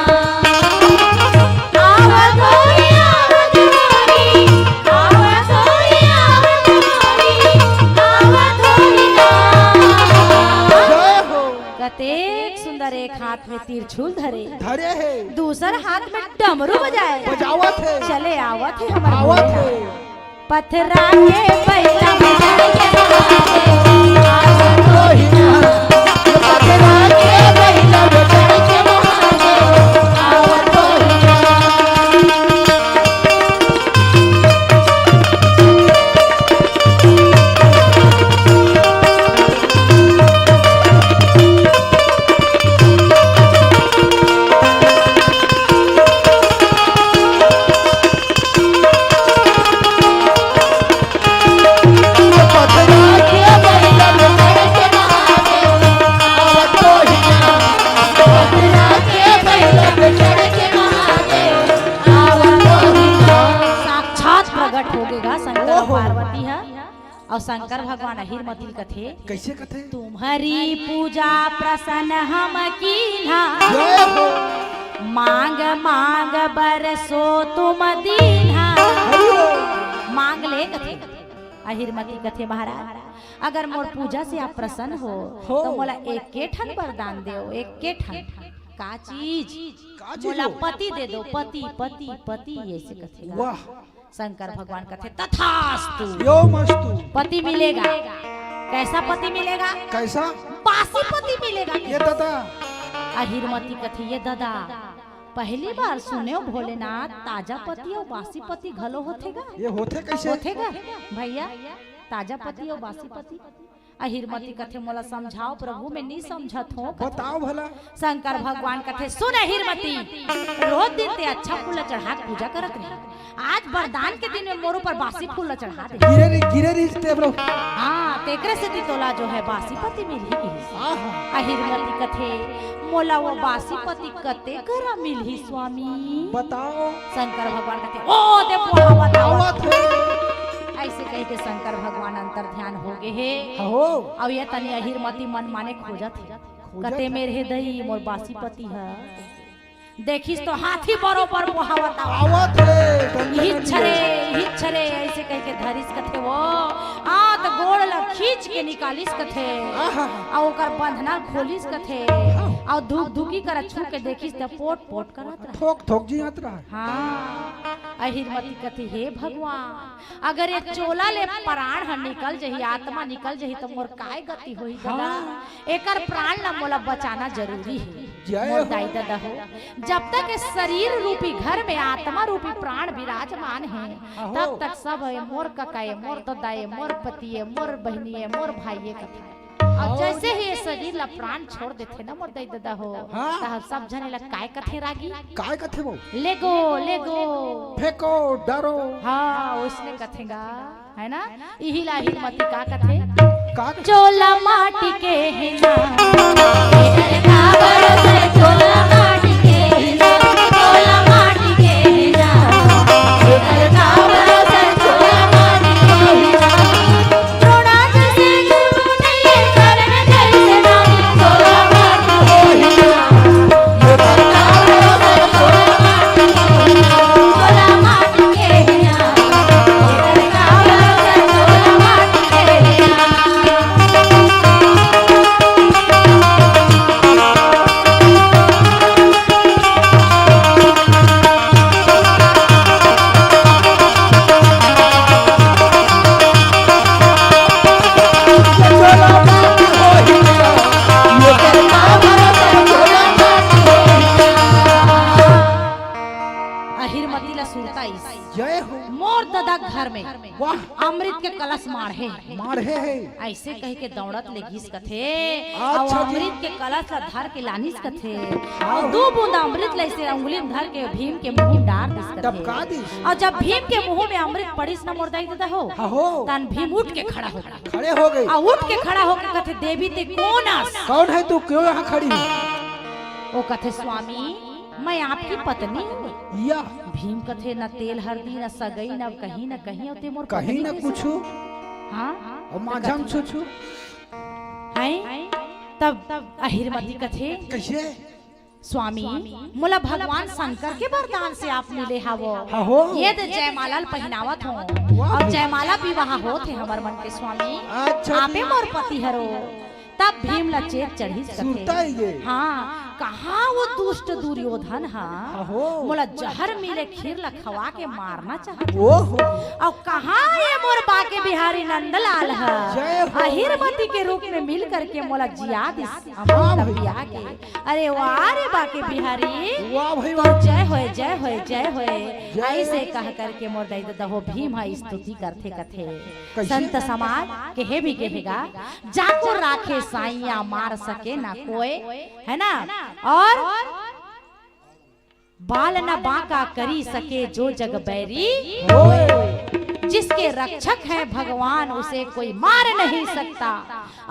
एक सुंदर एक हाथ में त्रिशूल धरे है दूसर हाथ में डमरू बजाए बजावत है। चले आवत है हमारा आवत है। पथरा के बैला में चढ़ के आवत ही ना। पथरा के बैला में चढ़ के महादेव आवत ही ना। होगेगा शंकर और ओहो। पार्वती है और शंकर भगवान अहिरमती कथे कैसे कथे तुम्हारी पूजा प्रसन्न हम कीन्हा जय हो मांग मांग बरसो तुम दीन्हा हरि ओम। मांग ले कथे अहिरमती कथे महाराज अगर मोर पूजा से आप प्रसन्न हो तो मोला एक के ठन वरदान देओ एक के ठन का चीज मोला हो? पति दे दो पति पति पति ऐसे कथे वाह शंकर भगवान कथे तथास्तु यो मस्तु पति मिलेगा कैसा पति मिलेगा कैसा बासी पति मिलेगा ये दादा अहिरमती कथे ये दादा पहली बार सुने हो भोलेनाथ ताजा पति और बासी पति घलो होथेगा ये होते कैसे होथेगा भैया ताजा पति और बासी पति अहिरमती कथे मोला समझाओ प्रभु मैं नहीं समझत हो बताओ भला शंकर भगवान कथे सुन अहिरमती रोज दिन ते अच्छा फूल चढ़ा के पूजा करत रही आज वरदान के दिन में मोर ऊपर बासी फूल चढ़ा दे गिरे रिश्ते ब्रो हाँ तेकरे से तोला जो है बासी पति मिली अहिरमती कथे मोला वो बासी पति कते करा मिली स्वामी बताओ शंकर भगवान कथे ओ दे पोहा बताओ आवत है ऐसे कह के शंकर भगवान अंतर ध्यान हो गए हे हो अब ये तनी अहिरमती मन माने खोजत है कते मेरे हृदय मोर बासी पति है देखिस तो हाथी बरोबर पोहा बताओ आवत है हिच्छरे ऐसे कह के धरिस कथे वो आ तो गोड़ ला खींच के निकालिस कथे आ ओकर बंधना खोलिस कथे आ धूक धुकी कर छू के देखिस त पोट पोट करत रहा ठोक ठोक जियत रहा हाँ अहिरमती कथे हे भगवान अगर ये चोला ले प्राण ह निकल जही आत्मा निकल जही तो मोर काय गति होई दादा एकर प्राण ला मोला बचाना जरूरी है जय मोर हो। दाई दादा हो जब तक इस शरीर रूपी घर में आत्मा रूपी प्राण विराजमान है तब तक सब है मोर कका है मोर दादा है मोर पति है मोर बहनी है मोर भाई है कथा अब जैसे ही ये शरीर ला प्राण छोड़ देते ना मोर दाई दादा हो हाँ। तब सब जने ला काय कथे रागी काय कथे वो लेगो लेगो फेंको डरो हाँ उसने कथेगा है ना यही ला हिरमती का कथे का चोला माटी के है ना इधर का बरसे चोला माटी के है ना चोला माटी के है ना इधर का बरसे चोला माटी के है ना द्रोणा जैसे गुरु नहीं करण जैसे नाम चोला माटी के है ना इधर का बरसे चोला माटी के है ना चोला माटी के है ना इधर का बरसे चोला माटी के है ना अहिरमती ला सुनता इस जय हो मोर दादा घर में वाह अमृत के कलश माढ़े मारे है ऐसे कह के दौड़त ले घिस कथे अच्छा और जी। अमृत के कलश ला धर के लानिस कथे और दो बूंद अमृत ले से उंगली में धर के भीम के मुंह में डाल दिस कथे टपका दी और जब भीम के मुंह में अमृत पड़िस न मोर दाई दादा हो हो तन भीम उठ के खड़ा हो गया खड़े हो गए और उठ के खड़ा होके कथे देवी ते कौन आस कौन है तू क्यों यहाँ खड़ी वो कथे स्वामी मैं आपकी पत्नी हूँ या भीम कथे न तेल हल्दी न सगई न कहीं होते मोर कहीं पत्नी न कैसे? कुछ हाँ और माझम छुछु हैं तब अहिरमती कथे कैसे स्वामी मोला भगवान शंकर के वरदान से आप मिले हवो हो ये तो जयमाला पहनावत हो और जयमाला विवाह होत है हमर मन के स्वामी अच्छा आपे मोर पति हरो तब भीम ला चेत चढ़ी सुनता है ये हाँ कहाँ वो दुष्ट दुर्योधन हाँ हो मोला जहर मिले खीर ला खवा के मारना चाहत ओहो और कहाँ ये मोर बाके बिहारी नंदलाल है जय हो। अहिरमती के रूप में मिल करके मोला जिया दिस अमृत पिया के अरे वाह रे बाके बिहारी वाह भाई वाह जय होए जय होए जय होए जय ऐसे हो। कह करके मोर दाई दादा हो भीम है स्तुति करते कथे कैसे? संत समाज के भी कहेगा जाको राखे साइया मार सके ना कोई है ना और बाल न बांका करी सके जो जग बैरी होए जिसके रक्षक है भगवान उसे कोई मार नहीं सकता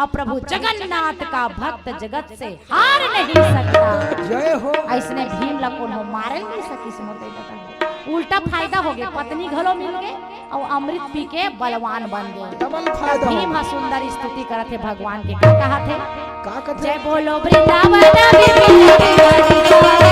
और प्रभु जगन्नाथ का भक्त जगत से हार नहीं सकता जय हो ऐसने भीम ला कोनो मारे नहीं सकी मोर दाई दादा उल्टा फायदा हो गया, पत्नी घलो मिल गए और अमृत पी के बलवान बन गए। डबल फायदा हो भीम गया। सुंदर स्तुति करत है भगवान के, का कहा थे? का कहते जय बोलो वृंदावन बिहारी।